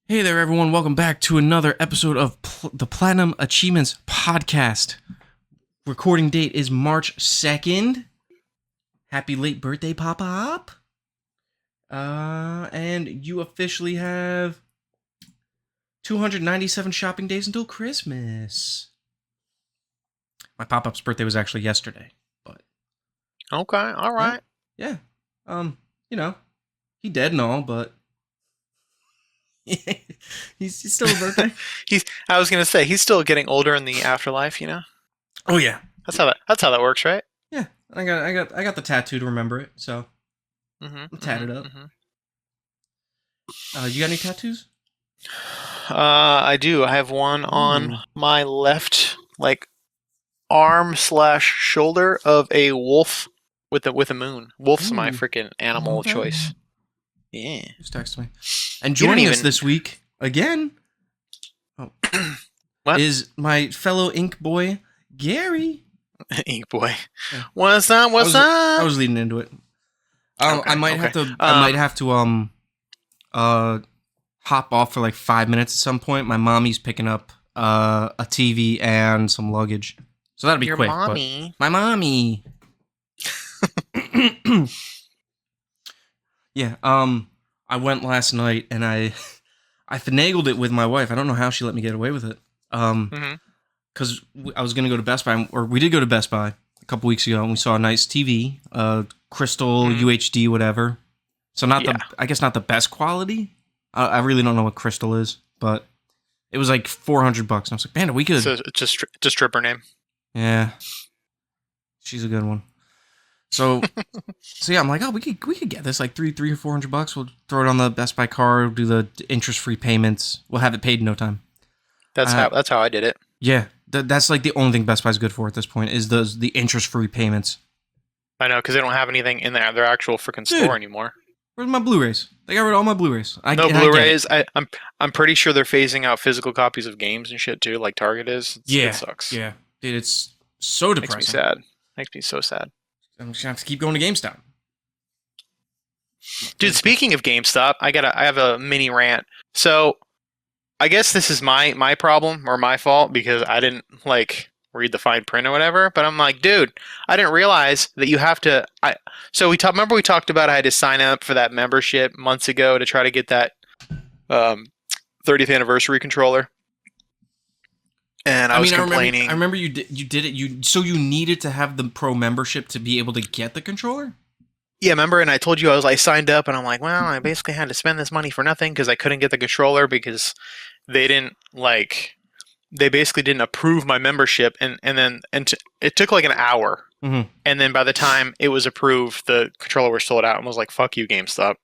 Hey there, everyone. Welcome back to another episode of the Platinum Achievements Podcast. Recording date is March 2nd. Happy late birthday, Pop-Up. And you officially have 297 shopping days until Christmas. My Pop-Up's birthday was actually yesterday, but... Okay, all right. Yeah. He dead and all, but... he's still a birthday. I was gonna say he's still getting older in the afterlife. You know. Oh yeah, That's how that works, right? yeah. I got the tattoo to remember it. So I'm tatted up. You got any tattoos? I do. I have one on my left, arm/shoulder of a wolf with a moon. Wolf's my freaking animal of choice. Yeah. Just text me. And joining us this week again is my fellow Ink Boy, Gary. Ink Boy. Yeah. What's up? I was leading into it. I might have to hop off for like 5 minutes at some point. My mommy's picking up a TV and some luggage. So that'll be quick. Mommy. My mommy. Yeah, I went last night and I finagled it with my wife. I don't know how she let me get away with it. Because I was gonna go to Best Buy, or we did go to Best Buy a couple weeks ago, and we saw a nice TV, Crystal UHD, whatever. So I guess not the best quality. I really don't know what Crystal is, but it was like $400. And I was like, man, we could. So it's just stripper name. Yeah, she's a good one. So yeah, I'm like, oh, we could get this like $300 or $400. We'll throw it on the Best Buy card, do the interest-free payments. We'll have it paid in no time. That's how I did it. Yeah, that's like the only thing Best Buy's good for at this point is the interest-free payments. I know, because they don't have anything in their actual freaking store anymore. Where's my Blu-rays? They got rid of all my Blu-rays. No Blu-rays. I'm pretty sure they're phasing out physical copies of games and shit too, like Target is. It sucks. Yeah, dude, it's so depressing. Makes me sad. Makes me so sad. I'm just gonna have to keep going to GameStop. Dude, speaking of GameStop, I have a mini rant. So, I guess this is my problem or my fault because I didn't read the fine print or whatever. But I'm like, dude, I didn't realize that you have to. Remember we talked about I had to sign up for that membership months ago to try to get that 30th anniversary controller. And I was complaining. I remember you did it. So you needed to have the pro membership to be able to get the controller? Yeah, remember? And I told you I signed up, and I'm like, well, I basically had to spend this money for nothing because I couldn't get the controller because they didn't they basically didn't approve my membership, and it took like an hour, and then by the time it was approved, the controller was sold out, and was like, fuck you, GameStop.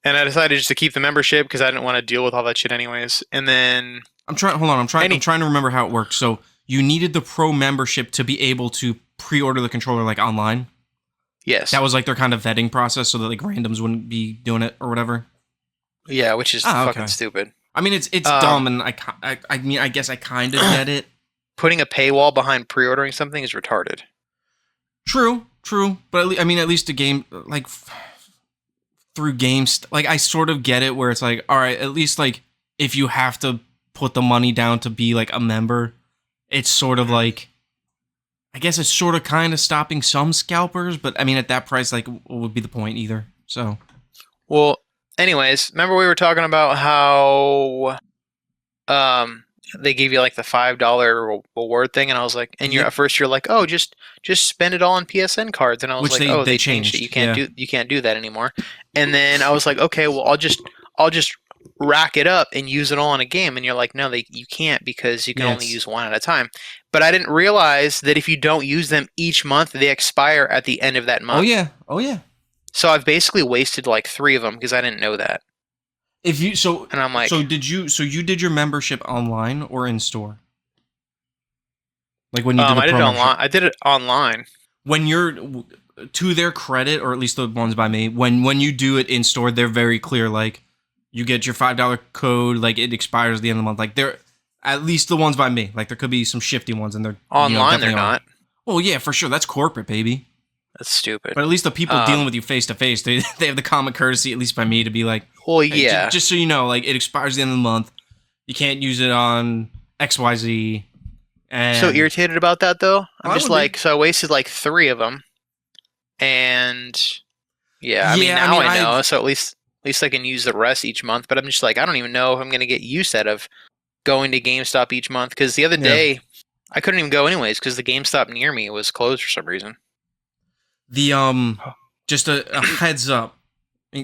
And I decided just to keep the membership because I didn't want to deal with all that shit anyways. And then I'm trying to remember how it worked. So you needed the pro membership to be able to pre-order the controller online? Yes. That was their kind of vetting process so that randoms wouldn't be doing it or whatever? Yeah, which is fucking stupid. I mean, it's dumb, and I guess I kind of get it. Putting a paywall behind pre-ordering something is retarded. True. But at least a game, through games, I sort of get it where it's all right, at least if you have to put the money down to be a member, it's sort of I guess it's sort of kind of stopping some scalpers, but I mean at that price what would be the point either? So well, anyways, remember we were talking about how they gave you the $5 reward thing, and I was like, and at first you're like, oh, just spend it all on PSN cards, and I was they changed it. You can't do that anymore. And then I was like, okay, well I'll just rack it up and use it all in a game, and you're like, no, you can't because you can only use one at a time. But I didn't realize that if you don't use them each month, they expire at the end of that month. Oh yeah. So I've basically wasted 3 of them because I didn't know that. And I'm like, you did your membership online or in store? When you did I did it online. I did it online. When you're, to their credit, or at least the ones by me, when you do it in store, they're very clear. You get your $5 code, it expires at the end of the month. They're at least the ones by me. There could be some shifty ones, and they're online. They're not. Well, yeah, for sure. That's corporate, baby. That's stupid. But at least the people dealing with you face to face, they have the common courtesy, at least by me, to be like, Well, Hey, yeah. just so you know, like it expires at the end of the month. You can't use it on XYZ. And So irritated about that though. I'm I just would be. like, so I wasted like 3 of them, and yeah, I mean Yeah, I now mean, I know, so at least I can use the rest each month. But I'm just like, I don't even know if I'm gonna get use out of going to GameStop each month because the other Yeah. day I couldn't even go anyways because the GameStop near me was closed for some reason. The just a heads up,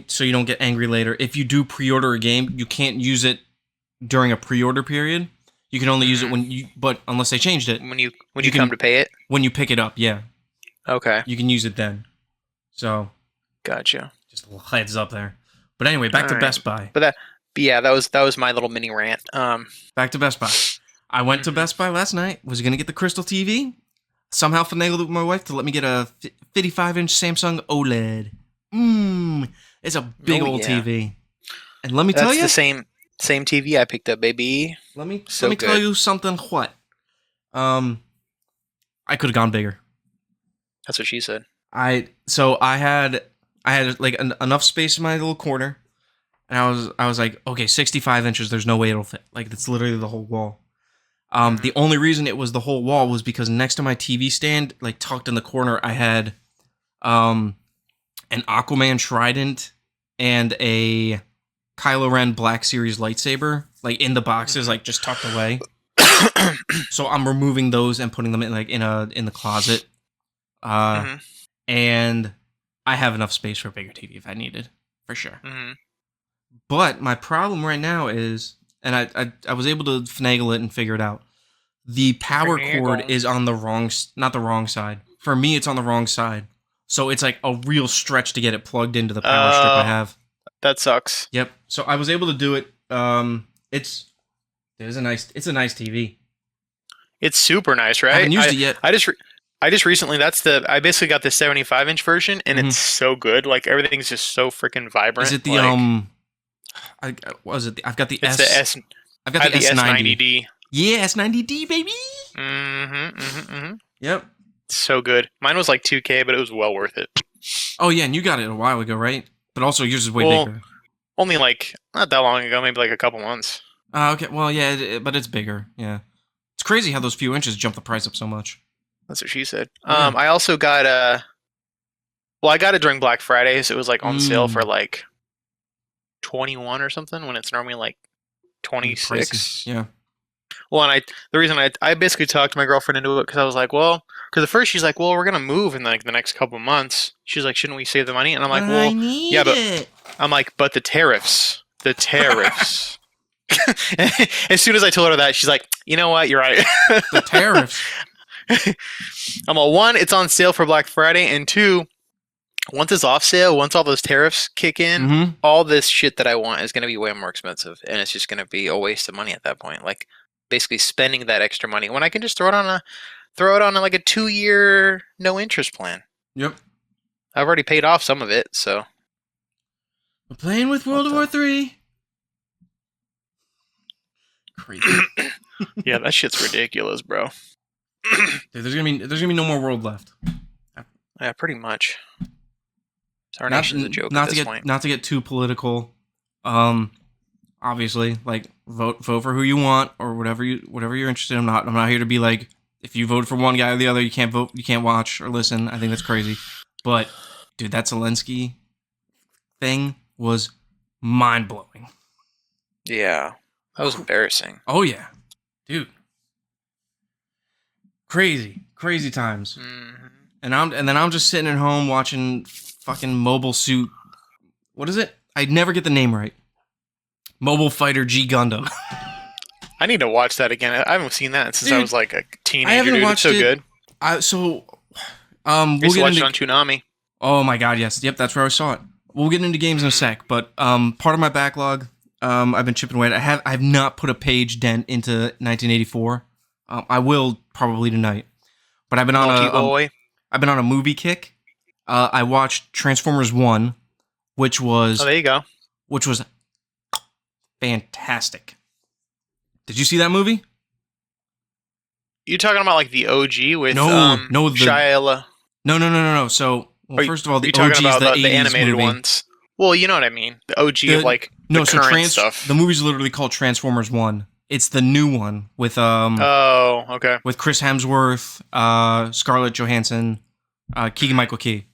so you don't get angry later. If you do pre-order a game, you can't use it during a pre-order period. You can only use it when you, but unless they changed it, When you You come can- to pay it. when you pick it up, yeah, Okay, you can use it then. So gotcha. just a little heads up there. But anyway, back to Alright. Best Buy. But yeah, that was my little mini rant. Back to Best Buy. I went to Mhm. Best Buy last night. Was gonna get the Crystal TV. Somehow finagled it with my wife to let me get a 55-inch Samsung OLED. It's a big Oh, old yeah. TV. And let me tell That's you, the same TV I picked up, baby. let me So tell good. you something. What? I could have gone bigger. That's what she said. I had like enough space in my little corner, and I was like, okay, 65 inches. There's no way it'll fit. Like it's literally the whole wall. The only reason it was the whole wall was because next to my TV stand, like tucked in the corner, I had an Aquaman trident and a Kylo Ren Black Series lightsaber, like in the boxes, like just tucked away. So I'm removing those and putting them in like in the closet. Mhm. And I have enough space for a bigger TV if I needed, for sure. Mhm. But my problem right now is, and I was able to finagle it and figure it out. The power cord is on the not the wrong side. For me, it's on the wrong side. So it's like a real stretch to get it plugged into the power strip I have. That sucks. Yep. So I was able to do it. It's a nice TV. It's super nice, right? I haven't used it yet. I just recently I basically got the 75-inch version, and Mhm. it's so good. Like everything's just so freaking vibrant. Is it the like, I've got the It's S. the S. I've got I the have the S90. S90D. Yeah, S90D, baby. Yep. So good. Mine was like 2K, but it was well worth it. Oh yeah, and you got it a while ago, right? But also yours is way Well, bigger. Only like not that long ago, maybe like a couple months. Okay, well yeah, but it's bigger. Yeah, it's crazy how those few inches jump the price up so much. That's what she said. Yeah. I also got well, I got it during Black Friday, so it was like on sale for like 21 or something when it's normally like 26. Pricey. Yeah. Well, and the reason I basically talked my girlfriend into it because I was like, well, because at first she's like, well, we're gonna move in like the next couple months. She's like, shouldn't we save the money? And I'm like, well, yeah, but I'm like, but the tariffs. As soon as I told her that, she's like, you know what, you're right. The tariffs. I'm like, one, it's on sale for Black Friday, and two, once it's off sale, once all those tariffs kick in, Mm-hmm. all this shit that I want is going to be way more expensive, and it's just going to be a waste of money at that point. Like basically spending that extra money when I can just throw it on like a 2-year no interest plan. Yep. I've already paid off some of it, so We're playing with World War III. Crazy. yeah, that shit's ridiculous, bro. Dude, there's gonna be no more world left. Yeah, pretty much. Our nation's a joke at this point. Not to get too political. Obviously, like vote for who you want or whatever you're interested in. I'm not here to be like, if you vote for one guy or the other, you can't vote, you can't watch or listen. I think that's crazy. But dude, that Zelensky thing was mind blowing. Yeah, that was embarrassing. Oh yeah, dude, crazy times. Mm-hmm. And then I'm just sitting at home watching fucking Mobile Suit. What is it? I never get the name right. Mobile Fighter G Gundam. I need to watch that again. I haven't seen that since I Dude, was like a teenager. I haven't dude. watched It's so it. good. I I we'll used to get watch into. it on Toonami. Oh my god, yes, yep, that's where I saw it. We'll get into games in a sec, but part of my backlog, I've been chipping away. I have not put a page dent into 1984. I will probably tonight, but I've been on I've been on a movie kick. I watched Transformers 1, which was Oh, there you go. Fantastic. Did you see that movie? You talking about like the OG with No, Shia LaBeouf? No. So, Are you- first of all, Are the you talking OG is about the the 80s animated movie. ones? Well, you know what I mean. The OG of like No, the so current stuff. the movie's literally called Transformers One. It's the new one Oh, okay. with Chris Hemsworth, Scarlett Johansson, Keegan Michael Key,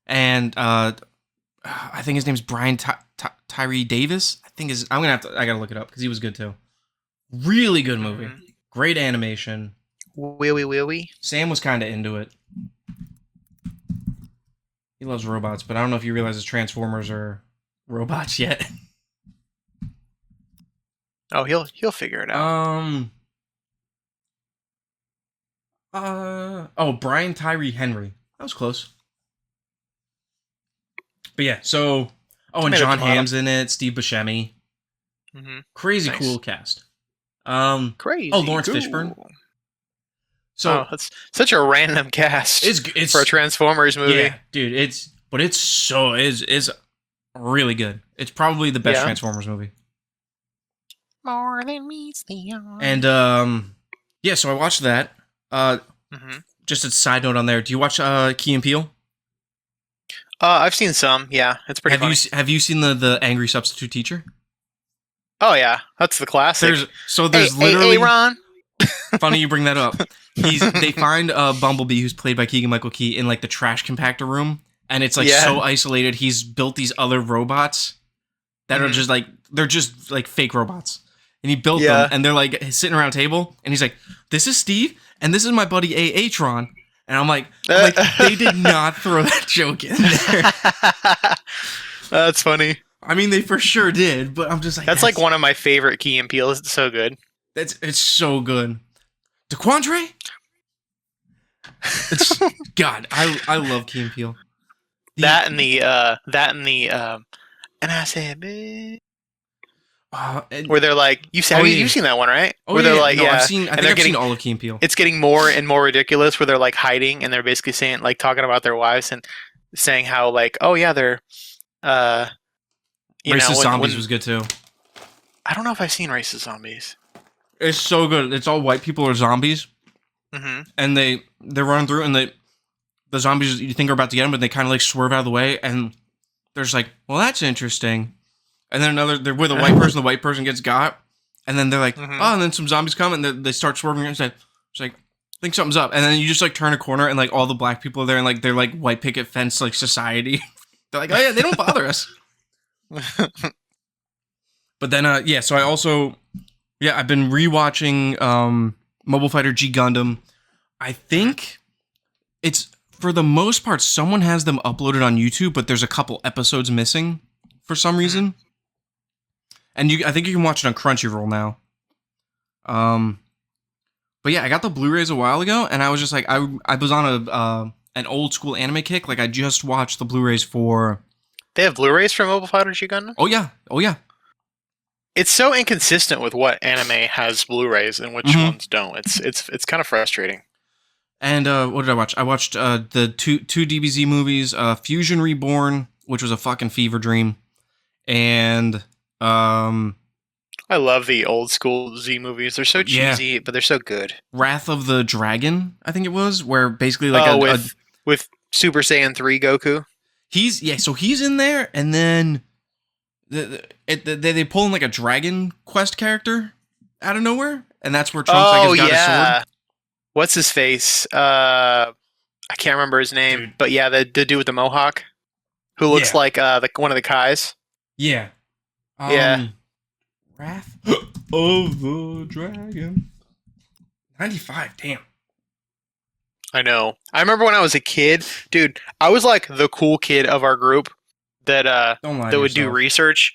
and I think his name's Brian Tyree Davis. I gotta look it up because he was good too. Really good movie. Mhm. Great animation. Wee. Sam was kind of into it. He loves robots, but I don't know if he realizes Transformers are robots yet. Oh, he'll figure it out. Brian Tyree Henry. That was close. But yeah, so and Tomato, John tomato. Hamm's in it, Steve Buscemi. Mm-hmm. Crazy Nice. cool cast. Crazy. Lawrence cool. Fishburne. So that's such a random cast it's for a Transformers movie. Yeah, dude, it's really good. It's probably the best Yeah. Transformers movie. More than meets the eye. And yeah, so I watched that. Mm-hmm. Just a side note on there. Do you watch Key and Peele? I've seen some. Yeah, it's pretty funny. Have you seen the Angry Substitute Teacher? Oh yeah, that's the classic. There's literally hey, Ron. funny you bring that up. They find Bumblebee, who's played by Keegan Michael Key, in like the trash compactor room, and it's like so isolated. He's built these other robots that are just like they're just like fake robots, and he built them, and they're like sitting around a table, and he's like, "This is Steve, and this is my buddy Atron," and I'm like, they did not throw that joke in there. That's funny. I mean, they for sure did, but I'm just like, that's like one of my favorite Key and Peele. It's so good. It's so good. DeQuandre? God, I love Key and Peele. And I said, "Bitch." Where they're like, you've seen that one, right? Where they're like, I've seen all of Key and Peele. It's getting more and more ridiculous. Where they're like hiding and they're basically saying, like, talking about their wives and saying how, like, oh yeah, they're, Racist Zombies was good too. I don't know if I've seen Racist Zombies. It's so good. It's all white people are zombies, and they're running through, and the zombies you think are about to get them, but they kind of like swerve out of the way, and they're just like, well, that's interesting. And then they're with a white person. The white person gets got, and then they're like, oh, and then some zombies come, and they start swerving, and it's like, I think something's up, and then you just like turn a corner, and like all the black people are there, and like they're like white picket fence like society. They're like, oh yeah, they don't bother us. But then so I also I've been rewatching Mobile Fighter G Gundam. I think it's for the most part someone has them uploaded on YouTube, but there's a couple episodes missing for some reason. And I think you can watch it on Crunchyroll now. But yeah, I got the Blu-rays a while ago, and I was just like, I was on an old school anime kick. Like I just watched the Blu-rays for. They have Blu-rays for Mobile Fighter G Gundam? Oh yeah. It's so inconsistent with what anime has Blu-rays and which ones don't. It's kind of frustrating. And what did I watch? I watched the two DBZ movies, Fusion Reborn, which was a fucking fever dream, and I love the old school Z movies. They're so cheesy, but they're so good. Wrath of the Dragon, I think it was, where basically like with Super Saiyan 3 Goku. So he's in there, and then they pull in like a Dragon Quest character out of nowhere, and that's where Trunks got his sword. What's his face? I can't remember his name, but yeah, the dude with the mohawk, who looks like one of the Kais. Yeah. Wrath of the Dragon. 95. Damn. I know. I remember when I was a kid, dude. I was like the cool kid of our group that would do research.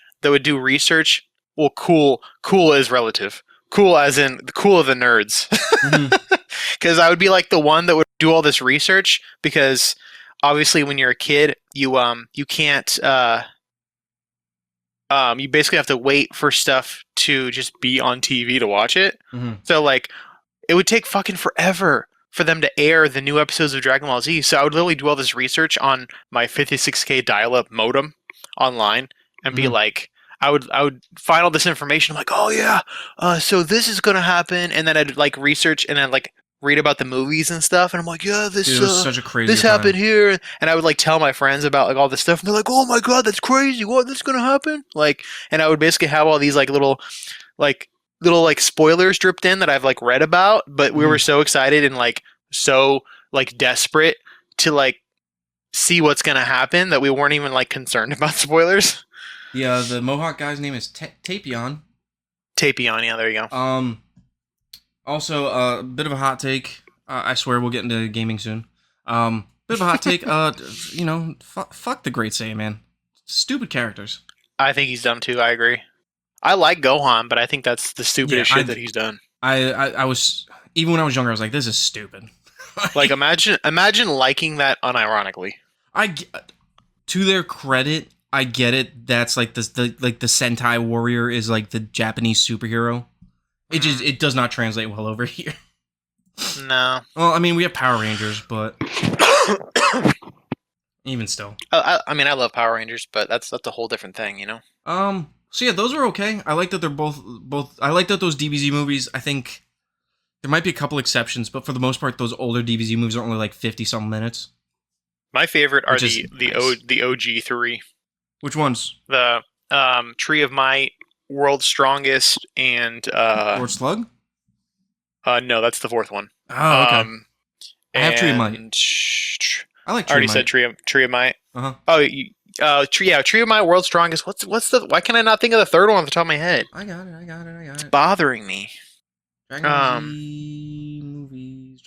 Well, cool is relative. Cool as in the cool of the nerds. Because I would be like the one that would do all this research. Because obviously, when you're a kid, you can't. You basically have to wait for stuff to just be on TV to watch it. So like, it would take fucking forever for them to air the new episodes of Dragon Ball Z. So I would literally do all this research on my 56K dial-up modem online and be like, I would find all this information. I'm like, oh yeah, so this is gonna happen, and then I'd like research and then like read about the movies and stuff, and I'm like, yeah, Dude, it was such a crazy this time. happened here, and I would like tell my friends about like all this stuff, and they're like, oh my god, that's crazy! What? That's gonna happen? Like, and I would basically have all these like little like spoilers dripped in that I've like read about, but we were so excited and like so like desperate to like see what's gonna happen that we weren't even like concerned about spoilers. The Mohawk guy's name is Tapion. Tapion, yeah, there you go. Also, a bit of a hot take. I swear we'll get into gaming soon. Bit of a hot take. Fuck the Great Saiyan, man. Stupid characters. I think he's dumb too. I agree. I like Gohan, but I think that's the stupidest shit that he's done. I was, even when I was younger, I was like, this is stupid. Like imagine liking that unironically. To their credit, I get it. That's like the Sentai warrior is like the Japanese superhero. It does not translate well over here. No. Well, I mean, we have Power Rangers, but even still. I mean, I love Power Rangers, but that's a whole different thing, you know. So yeah, those are okay. I like that they're both. I like that those DBZ movies. I think there might be a couple exceptions, but for the most part, those older DBZ movies are only like 50-something minutes. My favorite are the OG 3. Which ones? The Tree of Might, World's Strongest, and Lord Slug. No, that's the fourth one. Oh, okay. I have Tree of Might. I like Tree of Might. I already said Tree of Might. Uh-huh. Oh, Tree of Might, World's Strongest. What's the? Why can I not think of the third one off the top of my head? I got it. It's bothering me. Dragon Ball Z movies.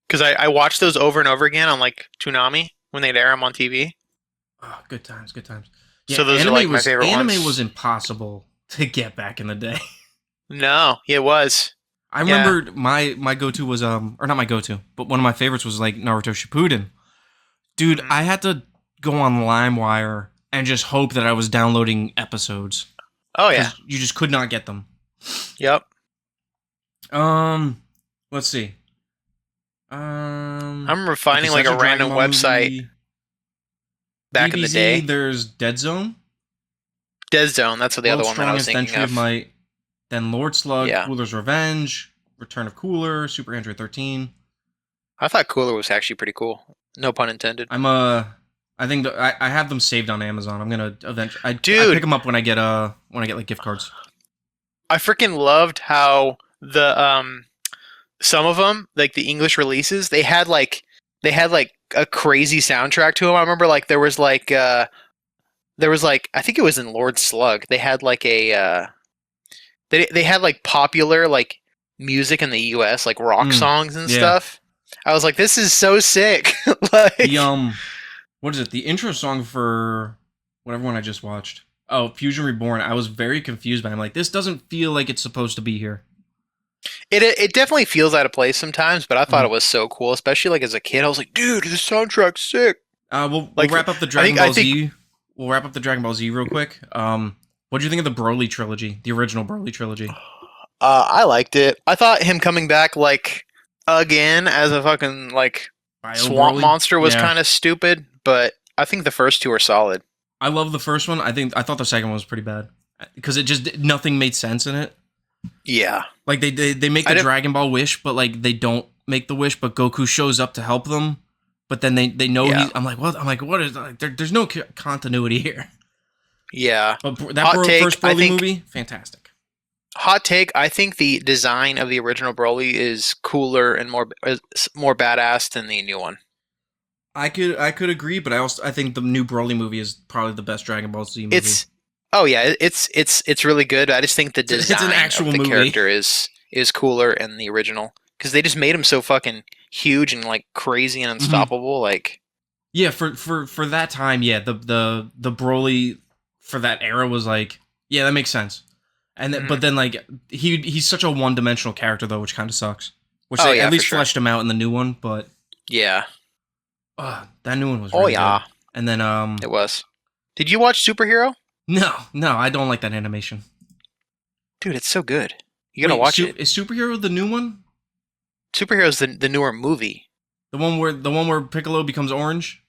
Because I watched those over and over again on like Toonami when they'd air them on TV. Oh, good times. Yeah, so those are like my favorite ones. Anime was impossible to get back in the day. No, it was. I remember my go-to was or not my go-to, but one of my favorites was like Naruto Shippuden. Dude, I had to go on LimeWire and just hope that I was downloading episodes. Oh yeah. You just could not get them. Yep. Let's see. I remember finding like a random website back in the day. There's Dead Zone. Dead Zone, that's what the other one that I was thinking Tree of Might. Then Lord Slug, Cooler's Revenge, Return of Cooler, Super Android 13. I thought Cooler was actually pretty cool. No pun intended. I think I have them saved on Amazon. I'm gonna eventually. I pick them up when I get like gift cards. I freaking loved how the some of them, like the English releases, they had like a crazy soundtrack to them. I remember like there was like I think it was in Lord Slug. They had like a they had like popular like music in the US, like rock songs and stuff. I was like, this is so sick. Like the what is it? The intro song for whatever one I just watched. Oh, Fusion Reborn. I was very confused by it. I'm like, this doesn't feel like it's supposed to be here. It definitely feels out of place sometimes, but I thought it was so cool, especially like as a kid. I was like, dude, this soundtrack's sick. We'll wrap up the Dragon Ball Z. We'll wrap up the Dragon Ball Z real quick. What do you think of the Broly trilogy, the original Broly trilogy? I liked it. I thought him coming back like again as a fucking like swamp monster was kind of stupid, but I think the first two are solid. I love the first one. I thought the second one was pretty bad because nothing made sense in it. Yeah, like they make the Dragon Ball wish, but like they don't make the wish. But Goku shows up to help them, but then they know I'm like, what? I'm like, what is like? There's no continuity here. Yeah, but that first Broly movie, fantastic. Hot take: I think the design of the original Broly is cooler and more badass than the new one. I could agree, but I think the new Broly movie is probably the best Dragon Ball Z movie. It's really good. I just think the design of the character is cooler in the original because they just made him so fucking huge and like crazy and unstoppable. Like, yeah, for that time, yeah, the Broly for that era was like, yeah, that makes sense. And then, but then like he's such a one-dimensional character though, which kind of sucks. Which they at least fleshed him out in the new one, but yeah, that new one was really good. And then it was. Did you watch Superhero? No, I don't like that animation. Dude, it's so good. You gotta watch it. Is Superhero the new one? Superhero's the newer movie. The one where Piccolo becomes orange?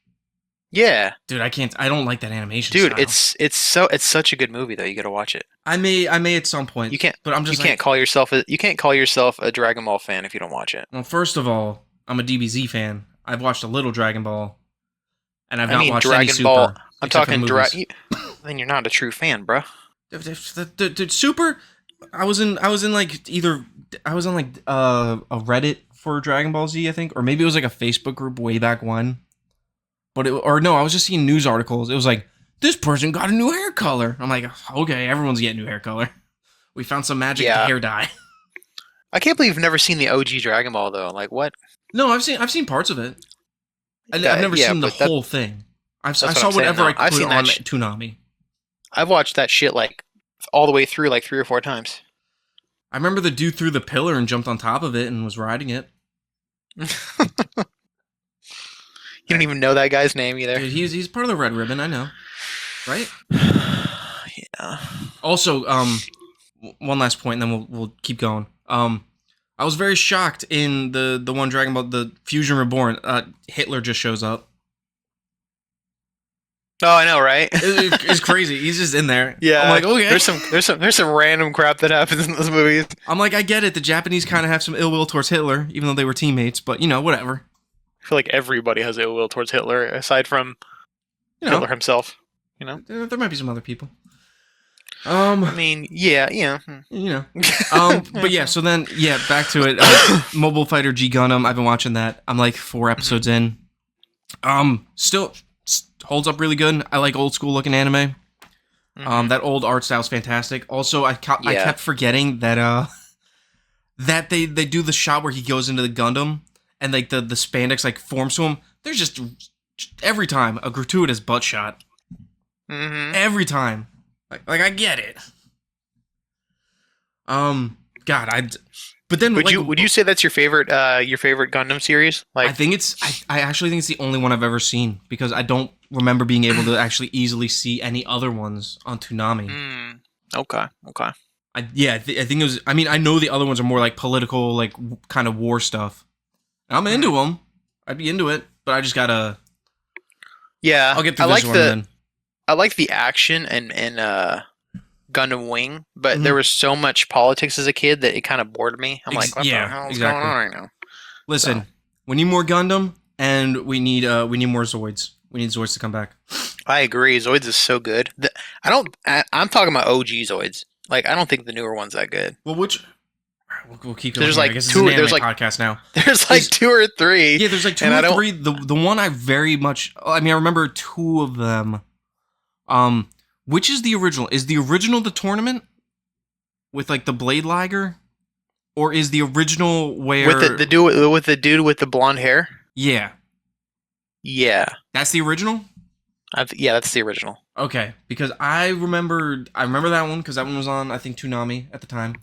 Yeah, Dude, I don't like that animation dude, style. it's such a good movie though. You gotta watch it. I may at some point, You can't but I'm you just can't like, call yourself a Dragon Ball fan if you don't watch it. well, first of all, I'm a DBZ fan. I've watched a little Dragon Ball, and I've I not mean, watched any Dragon Ball. Super I'm except for the talking movies. Then you're not a true fan, bro. The Super, I was in like either I was on like a Reddit for Dragon Ball Z, I think, or maybe it was like a Facebook group way back when. But or no, I was just seeing news articles. It was like this person got a new hair color. I'm like, okay, everyone's getting new hair color. We found some magic Yeah. hair dye. I can't believe you've never seen the OG Dragon Ball though. Like what? No, I've seen parts of it. I've never Yeah, seen the but that- whole thing. I what saw I'm saying, whatever no. I I've could seen that on sh- Toonami. I've watched that shit like all the way through like 3 or 4 times. I remember the dude threw the pillar and jumped on top of it and was riding it. You don't even know that guy's name either. Dude, he's part of the Red Ribbon, I know. Right? Yeah. Also, one last point, and then we'll keep going. I was very shocked in the one Dragon Ball, the Fusion Reborn. Hitler just shows up. Oh, I know, right? It's crazy. He's just in there. Yeah. I'm like, okay. There's some random crap that happens in those movies. I'm like, I get it. The Japanese kind of have some ill will towards Hitler, even though they were teammates. But whatever. I feel like everybody has ill will towards Hitler, aside from Hitler himself. There might be some other people. I mean, yeah. But yeah. So then, back to it. Mobile Fighter G Gundam. I've been watching that. I'm like 4 episodes in. Still holds up really good. I like old school looking anime. That old art style is fantastic. Also, I kept forgetting that that they do the shot where he goes into the Gundam and like the spandex like forms to him. There's just every time a gratuitous butt shot. Every time, like I get it. But then would you say that's your favorite Gundam series? Like I actually think it's the only one I've ever seen because I don't remember being able to actually easily see any other ones on Toonami. Okay. I think it was. I mean, I know the other ones are more like political, like kind of war stuff. I'm into them. I'd be into it, but I just gotta. Yeah, I'll get through this one then. I like the action and Gundam Wing, but there was so much politics as a kid that it kind of bored me. I'm like, what the hell is going on right now? Listen, we need more Gundam, and we need more Zoids. We need Zoids to come back. I agree. Zoids is so good. I'm talking about OG Zoids. Like, I don't think the newer one's that good. Well, we'll keep going. There's here. like I guess two. It's an There's anime like podcast now. There's like 2 or 3. Yeah, there's like 2 or 3. The one I very much. I mean, I remember 2 of them. Which is the original? Is the original the tournament with like the Blade Liger, or is the original where with the dude with the blonde hair? Yeah, that's the original. That's the original. Okay, because I remember that one because that one was on I think Toonami at the time.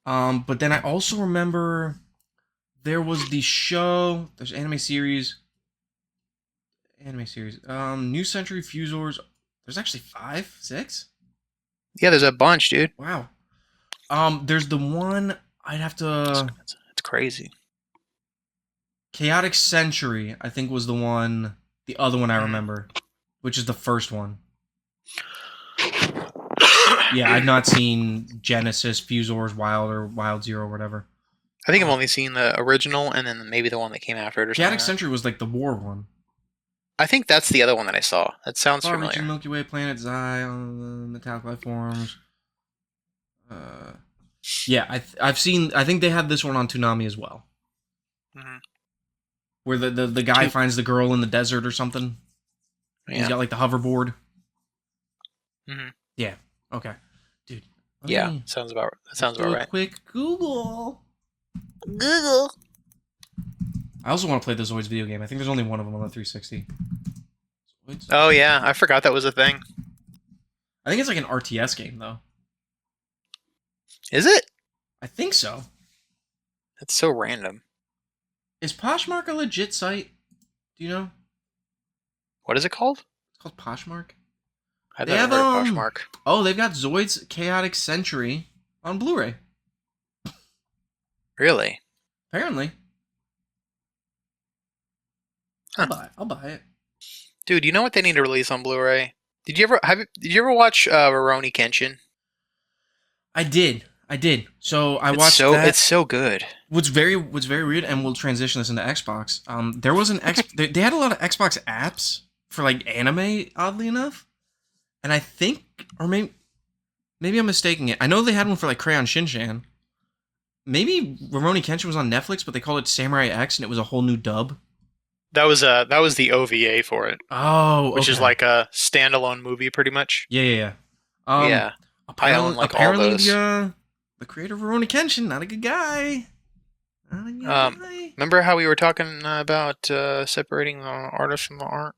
But then I also remember there was the show. There's anime series. New Century Fusors. There's actually 5, 6. Yeah, there's a bunch, dude. Wow. There's the one I'd have to. It's crazy. Chaotic Century, I think, was the other one I remember, which is the first one. Yeah, I've not seen Genesis, Fusors, Wild, or Wild Zero, or whatever. I think I've only seen the original and then maybe the one that came after it or something. Chaotic Century was like the war one. I think that's the other one that I saw. That sounds familiar. Reaching Milky Way, Planet Zion, Metallic Life Forms. Yeah, I've seen. I think they had this one on Toonami as well. Where the guy finds the girl in the desert or something. Yeah. He's got like the hoverboard. Yeah. Okay. Dude. Yeah. Sounds about right. Quick Google. I also want to play the Zoids video game. I think there's only one of them on the 360. Zoids? Oh yeah, I forgot that was a thing. I think it's like an RTS game though. Is it? I think so. That's so random. Is Poshmark a legit site? Do you know? What is it called? It's called Poshmark. I've never heard of Poshmark. Oh, they've got Zoids Chaotic Century on Blu-ray. Really? Apparently. I'll buy it. Dude, you know what they need to release on Blu-ray? Did you ever watch Rurouni Kenshin? I did. I did. So I It's watched so that. it's so good. What's very weird, and we'll transition this into Xbox. There was an X. They had a lot of Xbox apps for like anime, oddly enough, and I think, or maybe I'm mistaking it. I know they had one for like Crayon Shinchan. Maybe Rurouni Kenshin was on Netflix, but they called it Samurai X, and it was a whole new dub. That was the OVA for it, Oh, which is okay. like a standalone movie, pretty much. Yeah, yeah, yeah. Yeah, I own like all Apparently those. the creator of Rurouni Kenshin, not a good guy. Not a good guy. Remember how we were talking about separating the artist from the art?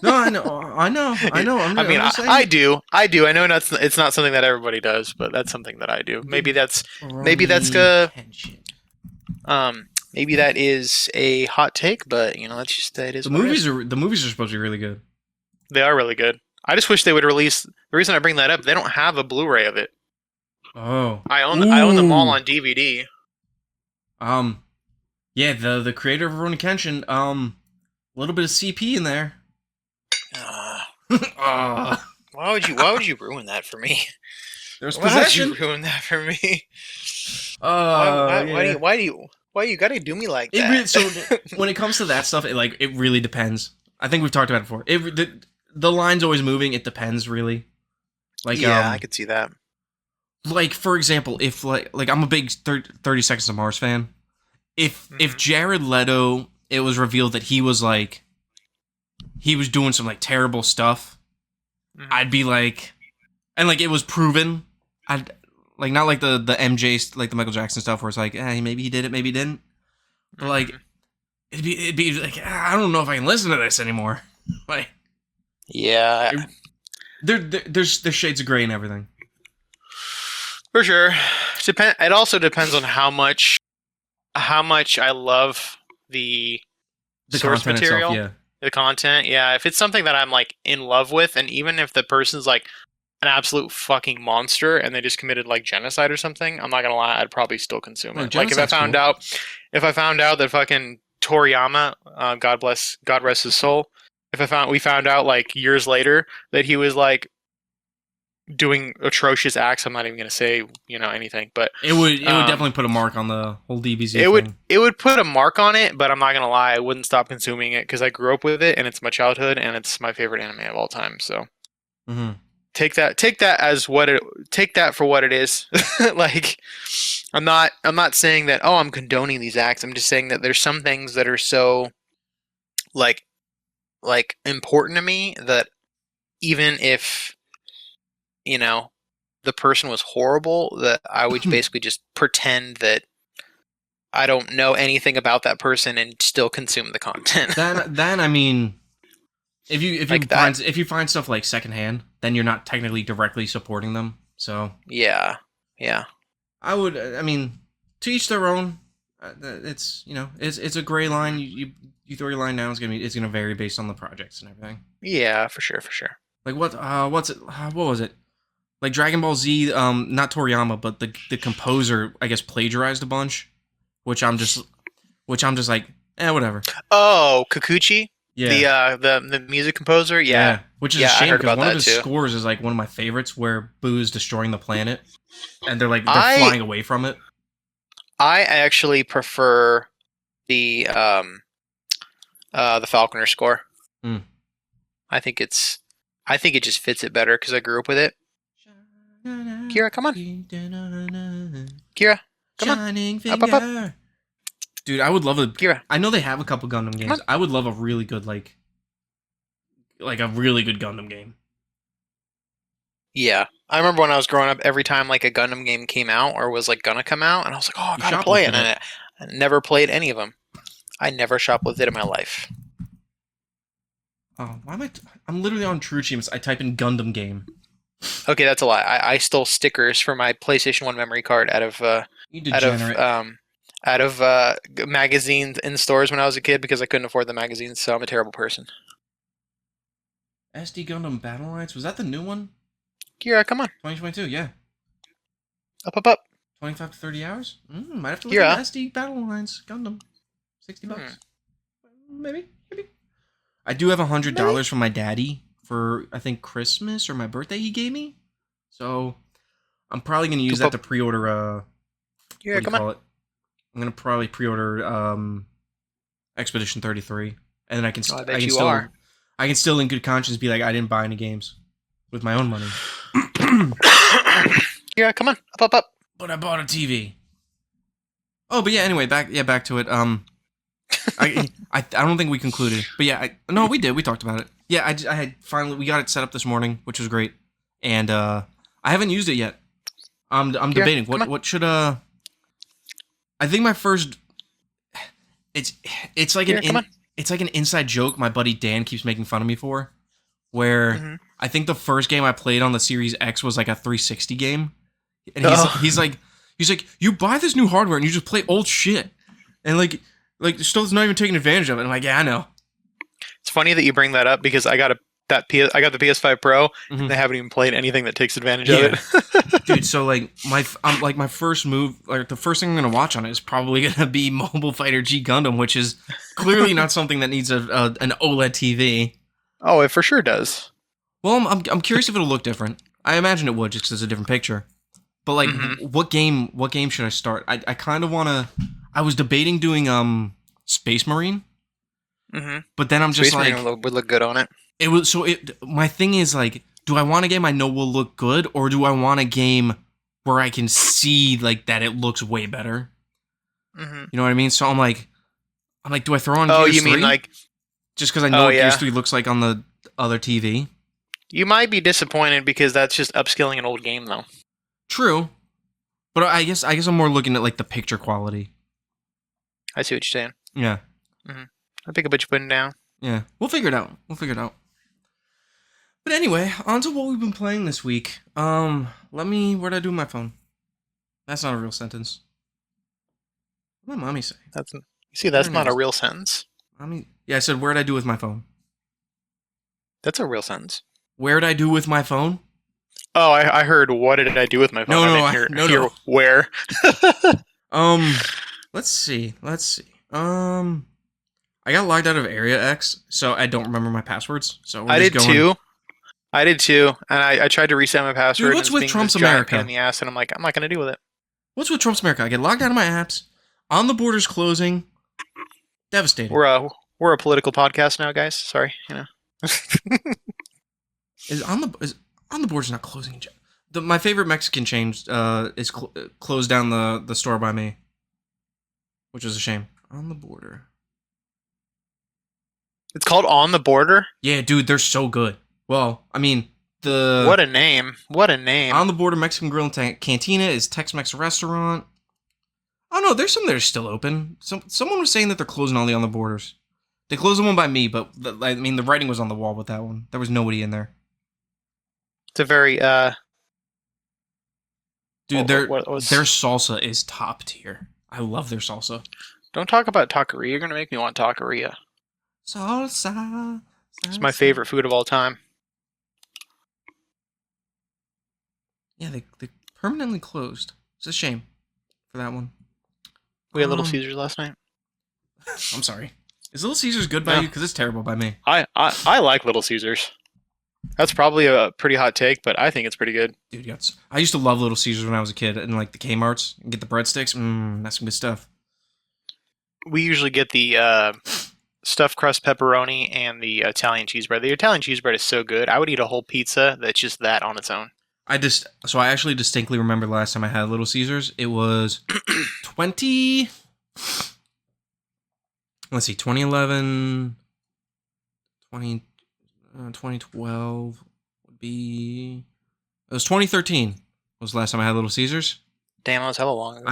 No, I know, I know, I know. I mean, I'm just I saying. do. I do. I know it's not something that everybody does, but that's something that I do. Maybe that's Rurouni Kenshin. maybe that is a hot take, but that's just that is what it is. The movies are supposed to be really good. They are really good. I just wish they would release. The reason I bring that up, they don't have a Blu-ray of it. Oh, I own them all Ooh. on DVD. Yeah, the creator of Rurouni Kenshin, a little bit of CP in there. uh, Why would you ruin that for me? there's Why would you possession. ruin that for me? Yeah. Why do you gotta do me like It that? really, so when it comes to that stuff, it really depends. I think we've talked about it before. The line's always moving. It depends, really. Like Yeah, I could see that. like for example, if like I'm a big 30 Seconds to Mars fan. If Jared Leto, it was revealed that he was doing some like terrible stuff, I'd be like, and like it was proven, I'd like not like the MJ, like the Michael Jackson stuff where it's like, maybe he did it, maybe he didn't. But like it'd be like, I don't know if I can listen to this anymore. Like Yeah, there's shades of gray and everything. for sure. It also depends on how much I love the The source content material, itself, the content. Yeah, if it's something that I'm like in love with, and even if the person's like an absolute fucking monster and they just committed like genocide or something, I'm not gonna lie, I'd probably still consume yeah. it. Like Genocide's cool. if I found out that fucking Toriyama, God rest his soul, we found out like years later that he was like doing atrocious acts, I'm not even gonna say anything, but It would definitely put a mark on the whole DBZ thing. it would put a mark on it, but I'm not gonna lie, I wouldn't stop consuming it because I grew up with it and it's my childhood and it's my favorite anime of all time. So take that take that for what it is. Like I'm not saying that I'm condoning these acts. I'm just saying that there's some things that are so like important to me that even if the person was horrible, that I would basically just pretend that I don't know anything about that person and still consume the content. Then I mean, if you find stuff like secondhand, then you're not technically directly supporting them. So yeah. I mean, to each their own. It's it's a gray line. You throw your line down, it's gonna vary based on the projects and everything. Yeah, for sure. Like what's it? What was it? Like Dragon Ball Z, not Toriyama, but the composer, I guess, plagiarized a bunch, which I'm just like, whatever. Oh, Kikuchi, Yeah, the music composer. Yeah, which is a shame heard because about one of that his too. scores is like one of my favorites, where Boo's destroying the planet, and they're flying away from it. I actually prefer the Falconer score. I think it just fits it better because I grew up with it. Kira, come on. Kira, come on. Up. Dude, I would love a. Kira. I know they have a couple Gundam games. I would love a really good like a really good Gundam game. Yeah, I remember when I was growing up, every time like a Gundam game came out or was like gonna come out, and I was like, I gotta play it. And I never played any of them. I never shoplifted in my life. Oh, why am I'm literally on TrueChems. I type in Gundam game. Okay, that's a lie. I stole stickers for my PlayStation 1 memory card out of magazines in stores when I was a kid because I couldn't afford the magazines, so I'm a terrible person. SD Gundam Battle Lines? Was that the new one? Kira, come on. 2022, yeah. Up. 25 to 30 hours? Might have to look at SD Battle Lines Gundam. $60. Maybe. I do have $100 from my daddy for I think Christmas or my birthday he gave me. So I'm probably gonna use that to pre-order. What do you call it? I'm gonna probably pre-order Expedition 33, and then I can still in good conscience be like I didn't buy any games with my own money. Yeah, come on, up. But I bought a TV. Oh, but yeah. Anyway, back to it. I don't think we concluded, but yeah, no, we did. We talked about it. Yeah, I had finally we got it set up this morning, which was great, and I haven't used it yet. I'm debating what should I think my first. It's like it's like an inside joke my buddy Dan keeps making fun of me for, where I think the first game I played on the Series X was like a 360 game, and he's like you buy this new hardware and you just play old shit, and like stuff's not even taking advantage of it. I'm like, yeah, I know. It's funny that you bring that up because I got the PS5 Pro and they haven't even played anything that takes advantage of it. Dude, so like my first move, like the first thing I'm gonna watch on it is probably gonna be Mobile Fighter G Gundam, which is clearly not something that needs an OLED TV. Oh, it for sure does. Well, I'm curious if it'll look different. I imagine it would, just 'cause it's a different picture. But like, what game should I start? I kind of wanna. I was debating doing Space Marine, but then I'm just Space Marine would look good on it. My thing is like, do I want a game I know will look good, or do I want a game where I can see like that it looks way better? You know what I mean? So I'm like, do I throw on? Oh, Gears you 3? mean like just because I know what Gears 3 looks like on the other TV? You might be disappointed because that's just upskilling an old game, though. True, but I guess I'm more looking at like the picture quality. I see what you're saying. Yeah. I think what you're putting down. Yeah, we'll figure it out. But anyway, on to what we've been playing this week. Where'd I do my phone? That's not a real sentence. What did my mommy say? That's not a real sentence. Yeah, I said, where'd I do with my phone? That's a real sentence. Where'd I do with my phone? Oh, I heard, what did I do with my phone? I didn't hear where. Let's see. I got logged out of Area X, so I don't remember my passwords. So I did too, and I tried to reset my password. Dude, what's with Trump's America? In the ass, and I'm like, I'm not gonna deal with it. What's with Trump's America? I get logged out of my apps. On the Border's closing. Devastating. We're a political podcast now, guys. Sorry, Is On the Border's not closing. My favorite Mexican chain is closed down the store by me, which is a shame. On the Border. It's called On the Border? Yeah, dude, they're so good. Well, I mean, What a name. On the Border Mexican Grill and Cantina is Tex-Mex restaurant. Oh no, there's some that are still open. Someone was saying that they're closing all the On the Borders. They closed the one by me, but the writing was on the wall with that one. There was nobody in there. It's a very dude, their salsa is top tier. I love their salsa. Don't talk about taqueria. You're gonna make me want taqueria. Salsa. It's my favorite food of all time. Yeah, they permanently closed. It's a shame for that one. We had Little Caesars last night. I'm sorry. Is Little Caesars good by you? Because it's terrible by me. I like Little Caesars. That's probably a pretty hot take, but I think it's pretty good. Dude, I used to love Little Caesars when I was a kid, and like the Kmart's and get the breadsticks. That's some good stuff. We usually get the stuffed crust pepperoni and the Italian cheese bread. The Italian cheese bread is so good. I would eat a whole pizza that's just that on its own. So I actually distinctly remember the last time I had Little Caesars. It was 2011, 2012 would be. It was 2013 was the last time I had Little Caesars. Damn, that was hella long ago.